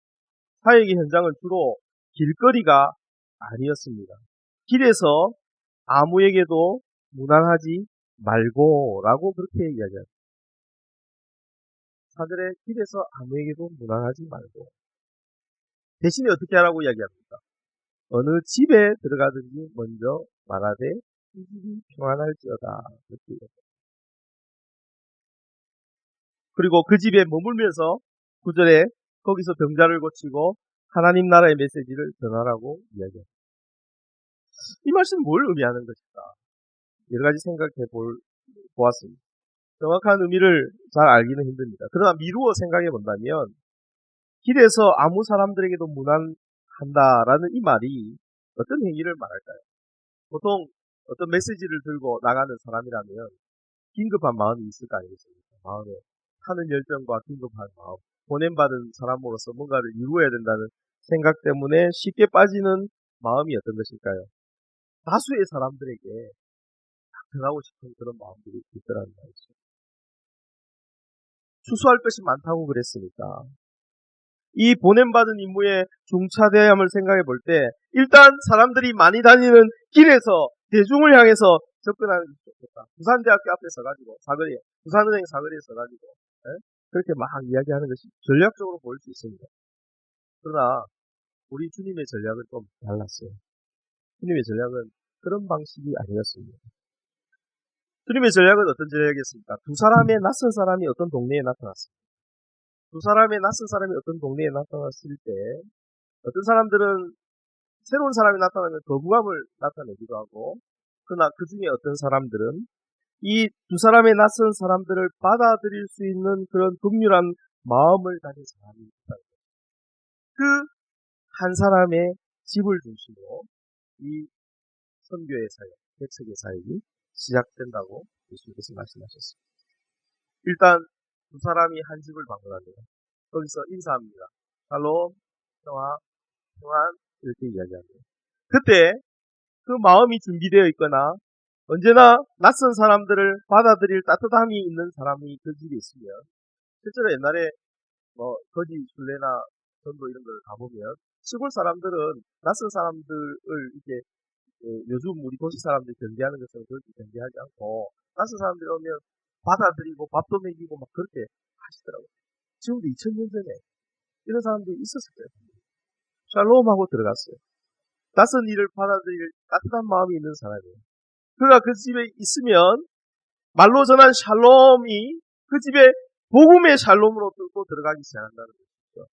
사역의 현장은 주로 길거리가 아니었습니다. 길에서 아무에게도 무난하지 말고라고 그렇게 이야기합니다. 사절에 길에서 아무에게도 무난하지 말고, 대신에 어떻게 하라고 이야기합니까? 어느 집에 들어가든지 먼저 말하되 이 집이 평안할지어다. 그렇게 이야기합니다. 그리고 그 집에 머물면서 9절에 거기서 병자를 고치고 하나님 나라의 메시지를 전하라고 이야기합니다. 이 말씀은 뭘 의미하는 것일까? 여러 가지 생각해 보았습니다. 정확한 의미를 잘 알기는 힘듭니다. 그러나 미루어 생각해 본다면 길에서 아무 사람들에게도 무난한다라는 이 말이 어떤 행위를 말할까요? 보통 어떤 메시지를 들고 나가는 사람이라면 긴급한 마음이 있을 거 아니겠습니까? 마음에 타는 열정과 긴급한 마음, 보냄받은 사람으로서 뭔가를 이루어야 된다는 생각 때문에 쉽게 빠지는 마음이 어떤 것일까요? 다수의 사람들에게 전하고 싶은 그런 마음들이 있더라는 말이죠. 추수할 것이 많다고 그랬으니까 이 보냄받은 임무에 중차대함을 생각해 볼 때 일단 사람들이 많이 다니는 길에서 대중을 향해서 접근하는 게 좋겠다. 부산대학교 앞에 서가지고 사거리에, 부산은행 사거리에 서가지고 그렇게 막 이야기하는 것이 전략적으로 보일 수 있습니다. 그러나 우리 주님의 전략은 좀 달랐어요. 주님의 전략은 그런 방식이 아니었습니다. 주님의 전략은 어떤 전략이었습니까? 두 사람의 낯선 사람이 어떤 동네에 나타났습니다. 두 사람의 낯선 사람이 어떤 동네에 나타났을 때 어떤 사람들은 새로운 사람이 나타나면 거부감을 나타내기도 하고 그러나 그 중에 어떤 사람들은 이 두 사람의 낯선 사람들을 받아들일 수 있는 그런 긍휼한 마음을 가진 사람이 있다. 그 한 사람의 집을 중심으로 이 선교의 사역, 개척의 사역이 시작된다고 예수님께서 말씀하셨습니다. 일단 두 사람이 한 집을 방문합니다. 거기서 인사합니다. 샬롬, 평화, 평안 이렇게 이야기합니다. 그때 그 마음이 준비되어 있거나 언제나 낯선 사람들을 받아들일 따뜻함이 있는 사람이 그 집에 있으면 실제로 옛날에 뭐 거지 순례나 전도 이런 걸 가보면 시골 사람들은 낯선 사람들을 이렇게 요즘 우리 도시 사람들이 견디하는 것은 그렇게 견디하지 않고 낯선 사람들이 오면 받아들이고 밥도 먹이고 막 그렇게 하시더라고요. 지금도 2000년 전에 이런 사람들이 있었을 거예요. 샬롬하고 들어갔어요. 낯선 일을 받아들일 따뜻한 마음이 있는 사람이에요. 그가 그 집에 있으면 말로 전한 샬롬이 그 집에 복음의 샬롬으로 또 들어가기 시작한다는 것이죠.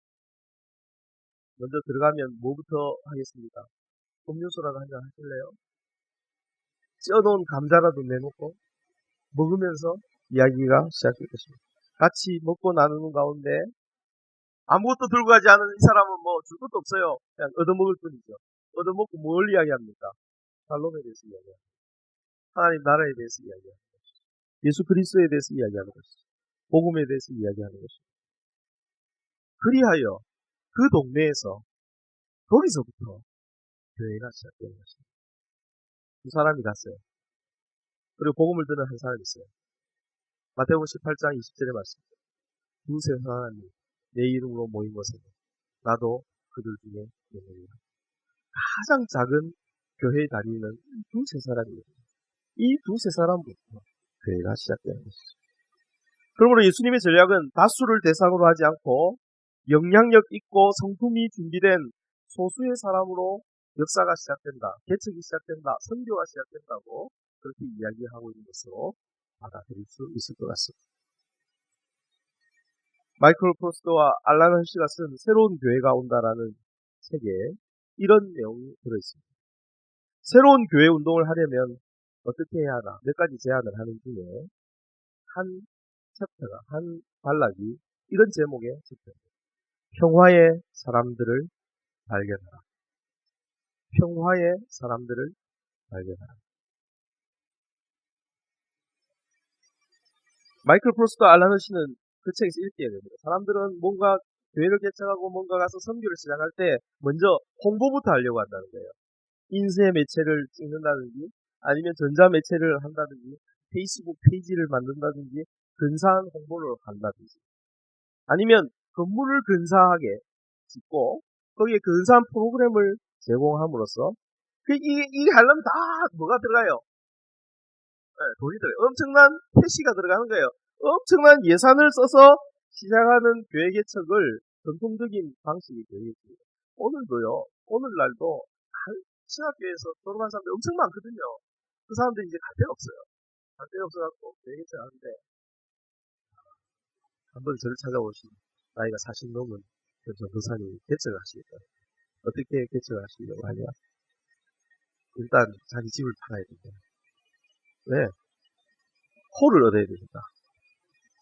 먼저 들어가면 뭐부터 하겠습니까? 음료수라도 한잔 하실래요? 쪄놓은 감자라도 내놓고 먹으면서 이야기가 시작될 것입니다. 같이 먹고 나누는 가운데 아무것도 들고 가지 않은 이 사람은 뭐 줄 것도 없어요. 그냥 얻어먹을 뿐이죠. 얻어먹고 뭘 이야기합니까? 샬롬에 대해서 이야기합니다. 하나님 나라에 대해서 이야기합니다. 예수 그리스도에 대해서 이야기하는 것이죠. 복음에 대해서 이야기하는 것이죠. 그리하여 그 동네에서 거기서부터 교회가 시작되는 것입니다. 두 사람이 갔어요. 그리고 복음을 듣는 한 사람이 있어요. 마태복음 18장 20절에 말씀입니다. 두세 사람이 내 이름으로 모인 것은 나도 그들 중에 있느니라. 가장 작은 교회의 다리는 두세 사람이에요. 이 두세 사람부터 교회가 시작되는 것이죠. 그러므로 예수님의 전략은 다수를 대상으로 하지 않고 영향력 있고 성품이 준비된 소수의 사람으로 역사가 시작된다, 개척이 시작된다, 선교가 시작된다고 그렇게 이야기하고 있는 것으로 받아들일 수 있을 것 같습니다. 마이클 프로스트와 알란 헐시가 쓴 새로운 교회가 온다라는 책에 이런 내용이 들어있습니다. 새로운 교회 운동을 하려면 어떻게 해야 하나 몇 가지 제안을 하는 중에 한 챕터가 한 단락이 이런 제목의 챕터입니다. 평화의 사람들을 발견하라. 평화의 사람들을 발견하라. 마이클 프로스트와 알란 헐시는 그 책에서 이렇게 얘기합니다. 사람들은 뭔가 교회를 개척하고 뭔가 가서 선교를 시작할 때 먼저 홍보부터 하려고 한다는 거예요. 인쇄 매체를 찍는다든지 아니면 전자 매체를 한다든지 페이스북 페이지를 만든다든지 근사한 홍보를 한다든지 아니면 건물을 근사하게 짓고 거기에 근사한 프로그램을 제공함으로써 이게 하려면 다 뭐가 들어가요? 네, 돈이 들어가요. 엄청난 캐시가 들어가는 거예요. 엄청난 예산을 써서 시작하는 교회 개척을 전통적인 방식이 되겠습니다. 오늘도요. 오늘날도 신학교에서 졸업한 사람들이 엄청 많거든요. 그 사람들이 이제 갈 데가 없어요. 갈 데가 없어갖고 교회 개척하는데 한번 저를 찾아오신 나이가 40 넘은 그 전도사님이 개척을 하시겠다. 어떻게 개척을 하시려고 하냐? 일단 자기 집을 팔아야 된다. 왜? 홀을 얻어야 됩니다.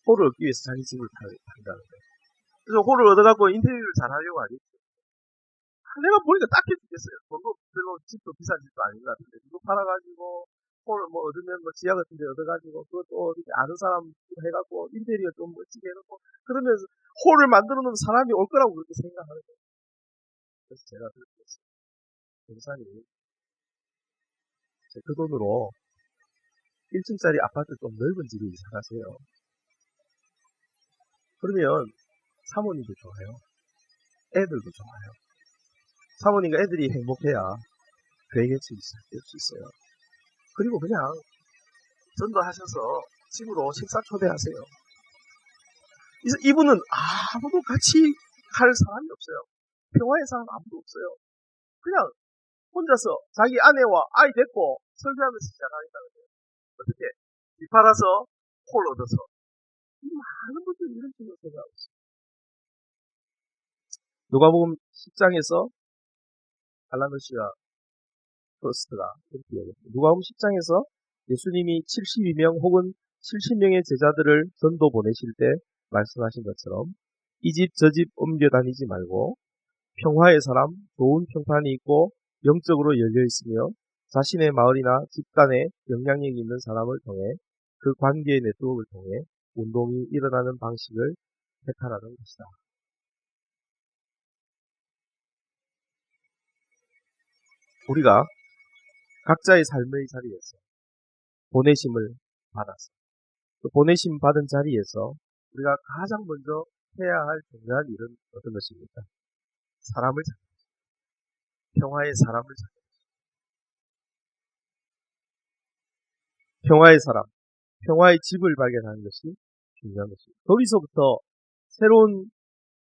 홀을 얻기 위해서 자기 집을 판다는 거예요. 그래서 홀을 얻어갖고 인테리어를 잘 하려고 하겠죠. 내가 보니까 딱히 죽겠어요. 돈도 별로 집도 비싼 집도 아닌 것 같은데 이거 팔아가지고 홀 뭐 얻으면 뭐 지하 같은 데 얻어가지고 그것도 아는 사람 해갖고 인테리어 좀 멋지게 해놓고 그러면서 홀을 만들어 놓으면 사람이 올 거라고 그렇게 생각하는 거예요. 그래서 제가 그렇게 했어요. 목사님, 그 돈으로 1층짜리 아파트 좀 넓은 집에 이사 가세요. 그러면 사모님도 좋아요. 애들도 좋아요. 사모님과 애들이 행복해야 교회 개척이 시작될 수 있어요. 그리고 그냥 전도하셔서 집으로 식사 초대하세요. 이분은 아무도 같이 할 사람이 없어요. 평화의 사람 아무도 없어요. 그냥 혼자서 자기 아내와 아이 데리고 설교하면서 시작하겠다는 거예요. 어떻게? 집 팔아서 홀 얻어서. 많은 분들이 이런 식으로 생각하고 있어요. 누가복음 10장에서 갈라노 씨와 프로스트가 이렇게 이야기합니다. 누가복음 10장에서 예수님이 72명 혹은 70명의 제자들을 전도 보내실 때 말씀하신 것처럼 이 집 저 집 옮겨 다니지 말고 평화의 사람, 좋은 평판이 있고 영적으로 열려 있으며 자신의 마을이나 집단에 영향력이 있는 사람을 통해 그 관계의 네트워크를 통해 운동이 일어나는 방식을 택하라는 것이다. 우리가 각자의 삶의 자리에서 보내심을 받았어. 그 보내심 받은 자리에서 우리가 가장 먼저 해야 할 중요한 일은 어떤 것입니까? 사람을 찾는 것입니다. 평화의 사람을 찾는 것입니다. 평화의 사람, 평화의 집을 발견하는 것이 중요한 것입니다. 거기서부터 새로운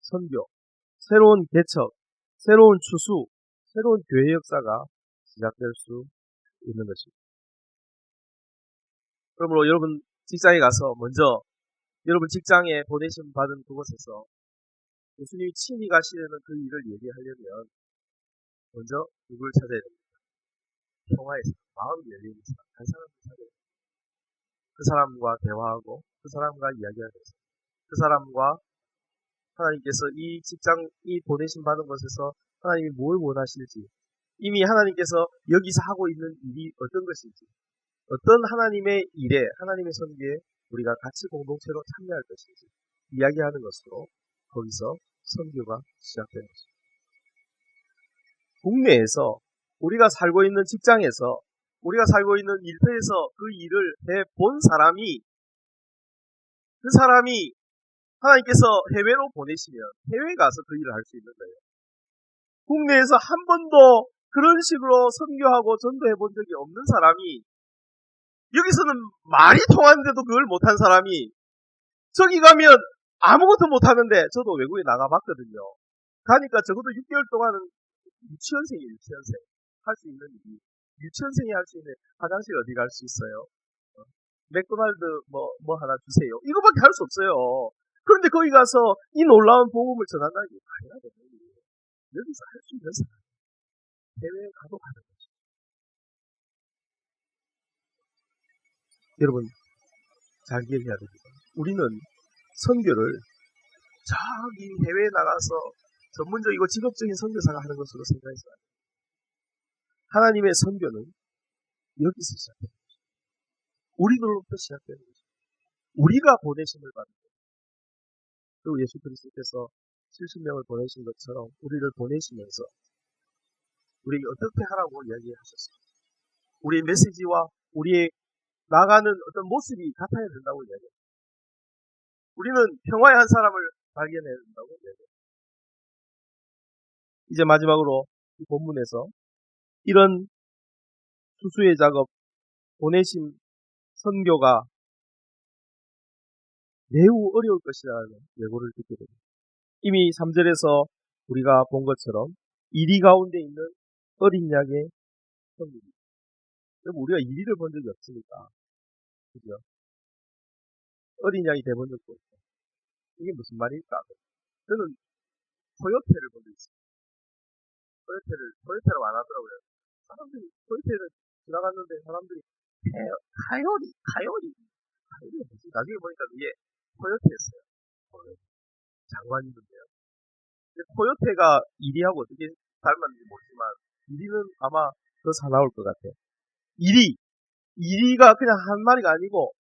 선교, 새로운 개척, 새로운 추수, 새로운 교회 역사가 시작될 수 있는 것입니다. 그러므로 여러분 직장에 가서 먼저 여러분 직장에 보내심 받은 그곳에서 예수님이 친히 가시려는 그 일을 얘기하려면 먼저 누굴 찾아야 됩니다. 평화의 사람, 마음이 열리는 사람, 한 사람을 찾아야 됩니다. 그 사람과 대화하고 그 사람과 이야기하면서 그 사람과 하나님께서 이 직장, 이 보내심 받은 곳에서 하나님이 뭘 원하실지, 이미 하나님께서 여기서 하고 있는 일이 어떤 것인지, 어떤 하나님의 일에, 하나님의 선교에 우리가 같이 공동체로 참여할 것인지 이야기하는 것으로 거기서 선교가 시작되는 것입니다. 국내에서 우리가 살고 있는 직장에서 우리가 살고 있는 일터에서 그 일을 해본 사람이 그 사람이 하나님께서 해외로 보내시면 해외에 가서 그 일을 할 수 있는 거예요. 국내에서 한 번도 그런 식으로 선교하고 전도해 본 적이 없는 사람이 여기서는 말이 통하는데도 그걸 못한 사람이 저기 가면 아무것도 못하는데 저도 외국에 나가봤거든요. 가니까 적어도 6개월 동안은 유치원생이에요. 유치원생. 할 수 있는 일이. 유치원생이 할 수 있는 화장실 어디 갈 수 있어요? 맥도날드 뭐 하나 주세요. 이거밖에 할 수 없어요. 그런데 거기 가서 이 놀라운 복음을 전한다는 게 말이나 되는 일이에요. 여기서 할 수 있는 사람 해외에 가도 가는 거죠. 여러분 잘 기억해야 됩니다. 우리는 선교를 저기 해외에 나가서 전문적이고 직업적인 선교사가 하는 것으로 생각해서 하나님의 선교는 여기서 시작해요. 우리들로부터 시작되는 거죠. 우리가 보내심을 받는 거예요. 그리고 예수 그리스도께서 70명을 보내신 것처럼 우리를 보내시면서 우리에게 어떻게 하라고 이야기하셨습니다. 우리의 메시지와 우리의 나가는 어떤 모습이 같아야 된다고 이야기해요. 우리는 평화의 한 사람을 발견해야 된다고 이야기해요. 이제 마지막으로 이 본문에서 이런 수수의 작업, 보내심, 선교가 매우 어려울 것이라는 예고를 듣게 됩니다. 이미 3절에서 우리가 본 것처럼 이리 가운데 있는 어린 양의 선교입니다. 그럼 우리가 이리를 본 적이 없으니까, 그죠? 어린 양이 돼본 적도 없고, 이게 무슨 말일까? 저는 코요테를 본 적이 있습니다. 코요테라고 안 하더라고요. 사람들이, 코요테를 지나갔는데 사람들이, 카요리 뭐지? 나중에 보니까 그게 코요테였어요. 장관이던데요. 코요테가 이리하고 어떻게 닮았는지 모르지만, 이리는 아마 더 사나울 것 같아요. 이리, 이리가 그냥 한 마리가 아니고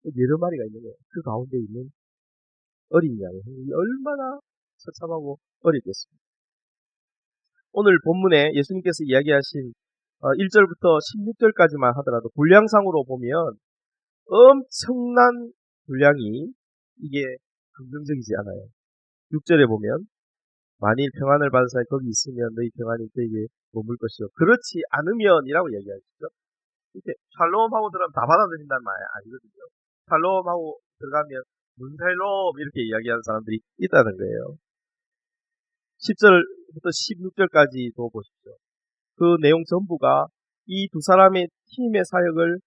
여러 마리가 있는 거예요. 그 가운데 있는 어린 양의 행위 얼마나 처참하고 어렵겠습니까? 오늘 본문에 예수님께서 이야기하신 1절부터 16절까지만 하더라도 분량상으로 보면 엄청난 분량이 이게 긍정적이지 않아요. 6절에 보면 만일 평안을 받은 사람이 거기 있으면 너희 평안이 그에게 머물 것이요. 그렇지 않으면이라고 얘기하시죠. 이렇게 샬롬하고 들어가면 다 받아들인다는 말 아니거든요. 샬롬하고 들어가면 문살롬 이렇게 이야기하는 사람들이 있다는 거예요. 10절부터 16절까지도 보십시오. 그 내용 전부가 이 두 사람의 팀의 사역을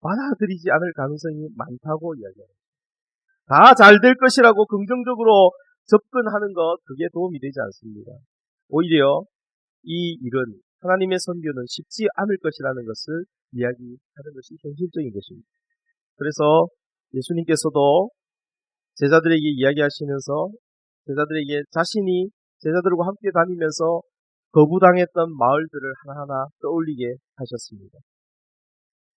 받아들이지 않을 가능성이 많다고 이야기합니다. 다 잘 될 것이라고 긍정적으로 접근하는 것, 그게 도움이 되지 않습니다. 오히려 이 일은 하나님의 선교는 쉽지 않을 것이라는 것을 이야기하는 것이 현실적인 것입니다. 그래서 예수님께서도 제자들에게 이야기하시면서 제자들에게 자신이 제자들과 함께 다니면서 거부당했던 마을들을 하나하나 떠올리게 하셨습니다.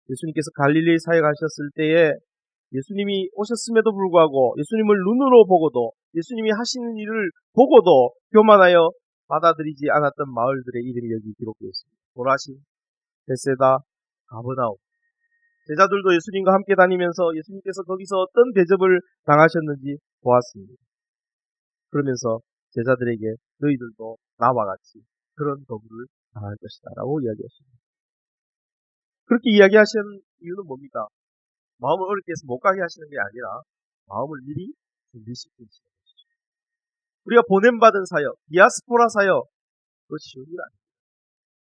예수님께서 갈릴리 사역하셨을 때에 예수님이 오셨음에도 불구하고 예수님을 눈으로 보고도 예수님이 하시는 일을 보고도 교만하여 받아들이지 않았던 마을들의 이름이 여기 기록되어 있습니다. 고라신, 벳세다, 가버나움. 제자들도 예수님과 함께 다니면서 예수님께서 거기서 어떤 대접을 당하셨는지 보았습니다. 그러면서 제자들에게 너희들도 나와 같이 그런 거부를 당할 것이다 라고 이야기하십니다. 그렇게 이야기하시는 이유는 뭡니까? 마음을 어렵게 해서 못 가게 하시는 게 아니라 마음을 미리 준비시키시는 것이죠. 우리가 보냄받은 사역, 디아스포라 사역, 그거 쉬운 일 아니에요.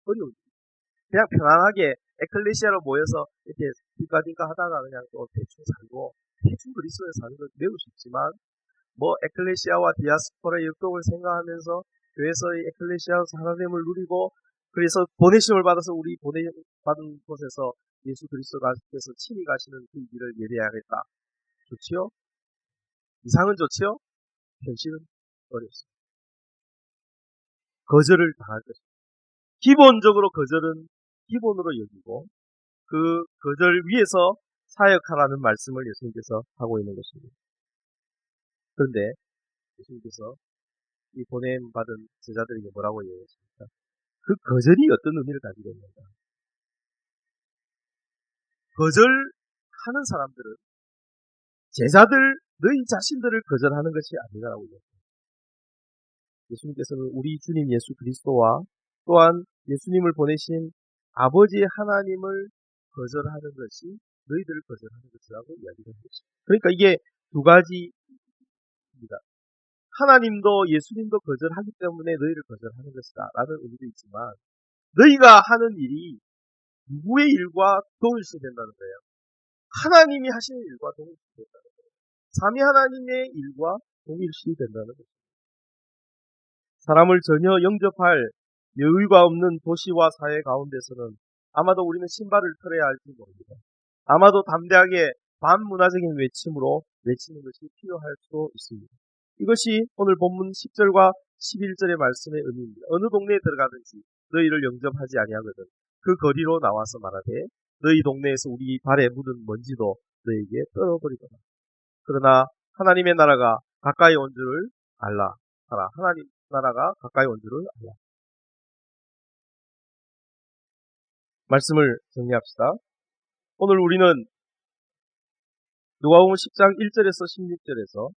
어려운 일. 그냥 편안하게 에클레시아로 모여서 이렇게 뒷가뒷가 하다가 그냥 또 대충 살고 대충 그리스도에 사는 건 매우 쉽지만 뭐 에클레시아와 디아스포라의 역동을 생각하면서 교회에서의 에클레시아에서 하나님을 누리고 그래서 보내심을 받아서 우리 보내받은 곳에서 예수 그리스도께서 친히 가시는 그 길을 예배하겠다. 좋지요? 이상은 좋지요? 현실은 어렵습니다. 거절을 당할 것입니다. 기본적으로 거절은 기본으로 여기고 그 거절 위에서 사역하라는 말씀을 예수님께서 하고 있는 것입니다. 그런데 예수님께서 이 보냄받은 제자들에게 뭐라고 얘기했습니까? 그 거절이 어떤 의미를 가지고 있는가? 거절하는 사람들은 제자들 너희 자신들을 거절하는 것이 아니라고 얘기합니다. 예수님께서는 우리 주님 예수 그리스도와 또한 예수님을 보내신 아버지 하나님을 거절하는 것이 너희들을 거절하는 것이라고 이야기를 하고 있습니다. 그러니까 이게 두 가지입니다. 하나님도 예수님도 거절하기 때문에 너희를 거절하는 것이다 라는 의미도 있지만 너희가 하는 일이 누구의 일과 동일시된다는 거예요. 하나님이 하시는 일과 동일시된다는 거예요. 삼위 하나님의 일과 동일시된다는 거예요. 사람을 전혀 영접할 여유가 없는 도시와 사회 가운데서는 아마도 우리는 신발을 털어야 할지 모릅니다. 아마도 담대하게 반문화적인 외침으로 외치는 것이 필요할 수도 있습니다. 이것이 오늘 본문 10절과 11절의 말씀의 의미입니다. 어느 동네에 들어가든지 너희를 영접하지 아니하거든 그 거리로 나와서 말하되 너희 동네에서 우리 발에 묻은 먼지도 너희에게 떨어버리거라. 그러나 하나님의 나라가 가까이 온 줄을 알라 하라. 하나님 나라가 가까이 온 줄을 알라. 말씀을 정리합시다. 오늘 우리는 누가복음 10장 1절에서 16절에서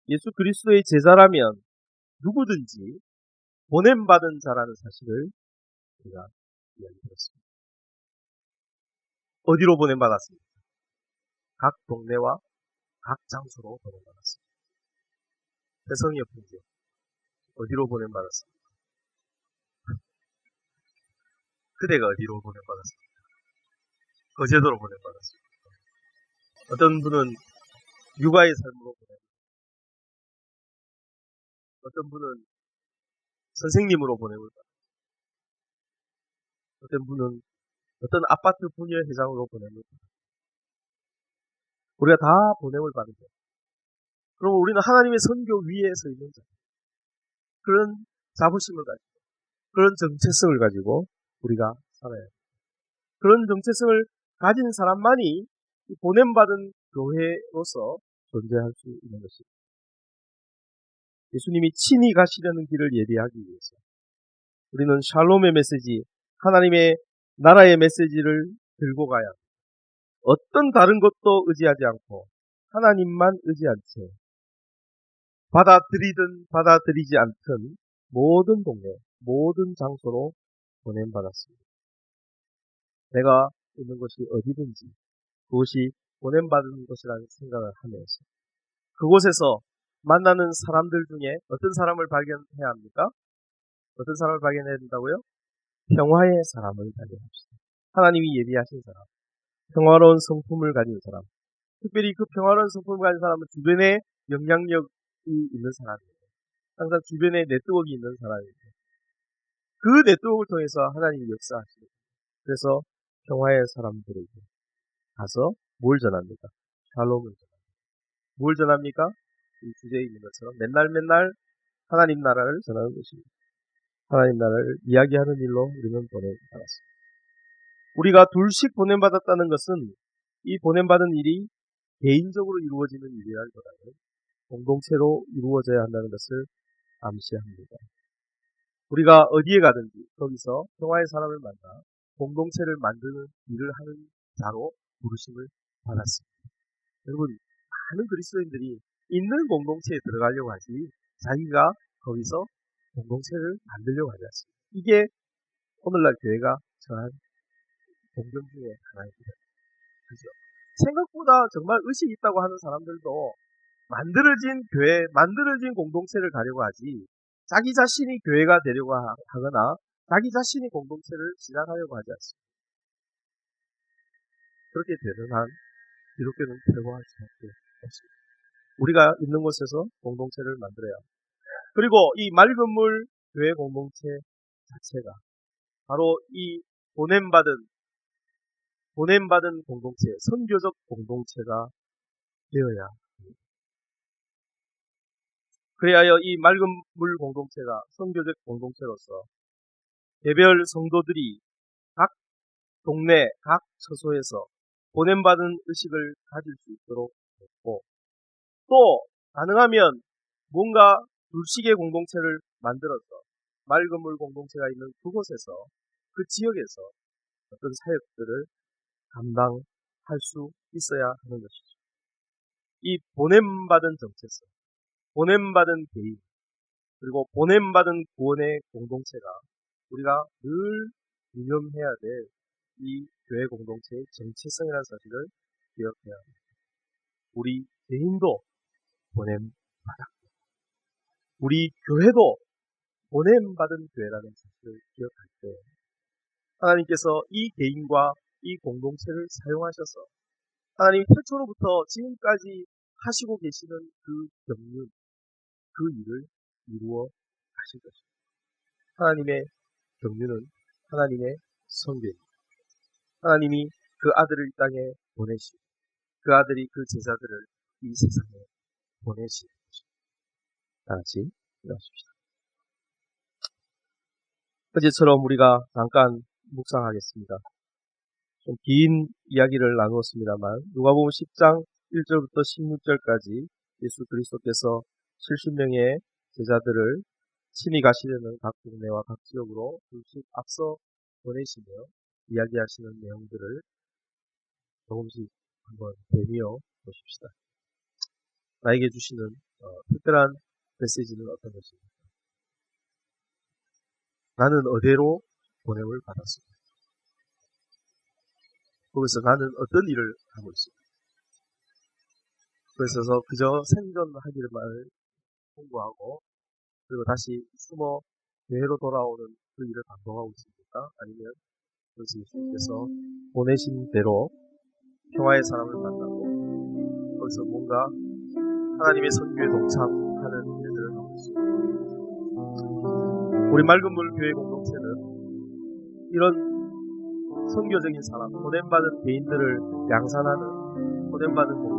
예수 그리스도의 제자라면 누구든지 보냄받은 자라는 사실을 우리가 이야기했습니다. 어디로 보냄받았습니까? 각 동네와 각 장소로 보냄받았습니다. 대성이의 풍경 어디로 보냄받았습니까? 그대가 어디로 보냄받았습니까? 거제도로 보냄받았습니다. 어떤 분은 육아의 삶으로 보냄받았습니다. 어떤 분은 선생님으로 보냄을 받았습니다. 어떤 분은 어떤 아파트 분야 회장으로 보냄을 받았습니다. 우리가 다 보냄을 받은 거예요. 그럼 우리는 하나님의 선교 위에 서 있는 자. 그런 자부심을 가지고 그런 정체성을 가지고 우리가 살아야 해요. 그런 정체성을 가진 사람만이 이 보냄받은 교회로서 존재할 수 있는 것입니다. 예수님이 친히 가시려는 길을 예비하기 위해서 우리는 샬롬의 메시지, 하나님의 나라의 메시지를 들고 가야 합니다. 어떤 다른 것도 의지하지 않고 하나님만 의지한 채 받아들이든 받아들이지 않든 모든 동네, 모든 장소로 보냄받았습니다. 내가 있는 곳이 어디든지 그것이 보냄받은 것이라는 생각을 하면서 그곳에서 만나는 사람들 중에 어떤 사람을 발견해야 합니까? 어떤 사람을 발견해야 된다고요? 평화의 사람을 발견합시다. 하나님이 예비하신 사람, 평화로운 성품을 가진 사람, 특별히 그 평화로운 성품을 가진 사람은 주변에 영향력이 있는 사람이에요. 항상 주변에 네트워크가 있는 사람이에요. 그 네트워크를 통해서 하나님이 역사하시는 거예요. 그래서 평화의 사람들에게 가서 뭘 전합니까? 샬롬을 전합니다. 뭘 전합니까? 이 주제에 있는 것처럼 맨날 하나님 나라를 전하는 것입니다. 하나님 나라를 이야기하는 일로 우리는 보냄받았습니다. 우리가 둘씩 보냄받았다는 것은 이 보냄받은 일이 개인적으로 이루어지는 일이라기보다는 공동체로 이루어져야 한다는 것을 암시합니다. 우리가 어디에 가든지 거기서 평화의 사람을 만나 공동체를 만드는 일을 하는 자로 부르심을 받았습니다. 여러분, 많은 그리스도인들이 있는 공동체에 들어가려고 하지 자기가 거기서 공동체를 만들려고 하지 않습니다. 이게 오늘날 교회가 처한 공경 중에 하나입니다. 그죠? 생각보다 정말 의식이 있다고 하는 사람들도 만들어진 교회, 만들어진 공동체를 가려고 하지 자기 자신이 교회가 되려고 하거나 자기 자신이 공동체를 시작하려고 하지 않습니다. 그렇게 되는 한 기독교는 퇴보할 수밖에 없습니다. 우리가 있는 곳에서 공동체를 만들어야 합니다. 그리고 이 맑은 물 교회 공동체 자체가 바로 이 보냄받은 공동체, 선교적 공동체가 되어야 합니다. 그래야 이 맑은 물 공동체가 선교적 공동체로서 개별 성도들이 각 동네, 각 처소에서 보냄받은 의식을 가질 수 있도록 했고, 또 가능하면 뭔가 둘씩의 공동체를 만들어서 맑은 물 공동체가 있는 그곳에서 그 지역에서 어떤 사역들을 감당할 수 있어야 하는 것이죠. 이 보냄받은 정체성, 보냄받은 개인, 그리고 보냄받은 구원의 공동체가 우리가 늘 유념해야 될 이 교회 공동체의 정체성이라는 사실을 기억해야 합니다. 우리 개인도 보냄받았고, 우리 교회도 보냄받은 교회라는 사실을 기억할 때 하나님께서 이 개인과 이 공동체를 사용하셔서 하나님 태초로부터 지금까지 하시고 계시는 그 경륜, 그 일을 이루어 가실 것입니다. 하나님의 경륜은 하나님의 선교입니다. 하나님이 그 아들을 이 땅에 보내시고 그 아들이 그 제자들을 이 세상에 보내시는 것입니다. 다 같이 일어나십시다. 어제처럼 우리가 잠깐 묵상하겠습니다. 좀 긴 이야기를 나누었습니다만 누가복음 10장 1절부터 16절까지 예수 그리스도께서 70명의 제자들을 친히 가시려는 각 동네와 각 지역으로 둘씩 앞서 보내시며 이야기하시는 내용들을 조금씩 한번 되뇌어 보십시다. 나에게 주시는 특별한 메시지는 어떤 것입니까? 나는 어디로 보냄을 받았습니다. 거기서 나는 어떤 일을 하고 있습니다. 그래서 그저 생존하기를 홍보하고 그리고 다시 숨어 교회로 돌아오는 그 일을 반복하고 있습니까? 아니면 그것이 예수님께서 보내신 대로 평화의 사람을 만나고 거기서 뭔가 하나님의 선교에 동참하는 일들을 하고 있습니다. 우리 맑은 물 교회 공동체는 이런 선교적인 사람, 보냄받은 개인들을 양산하는 보냄받은 공동체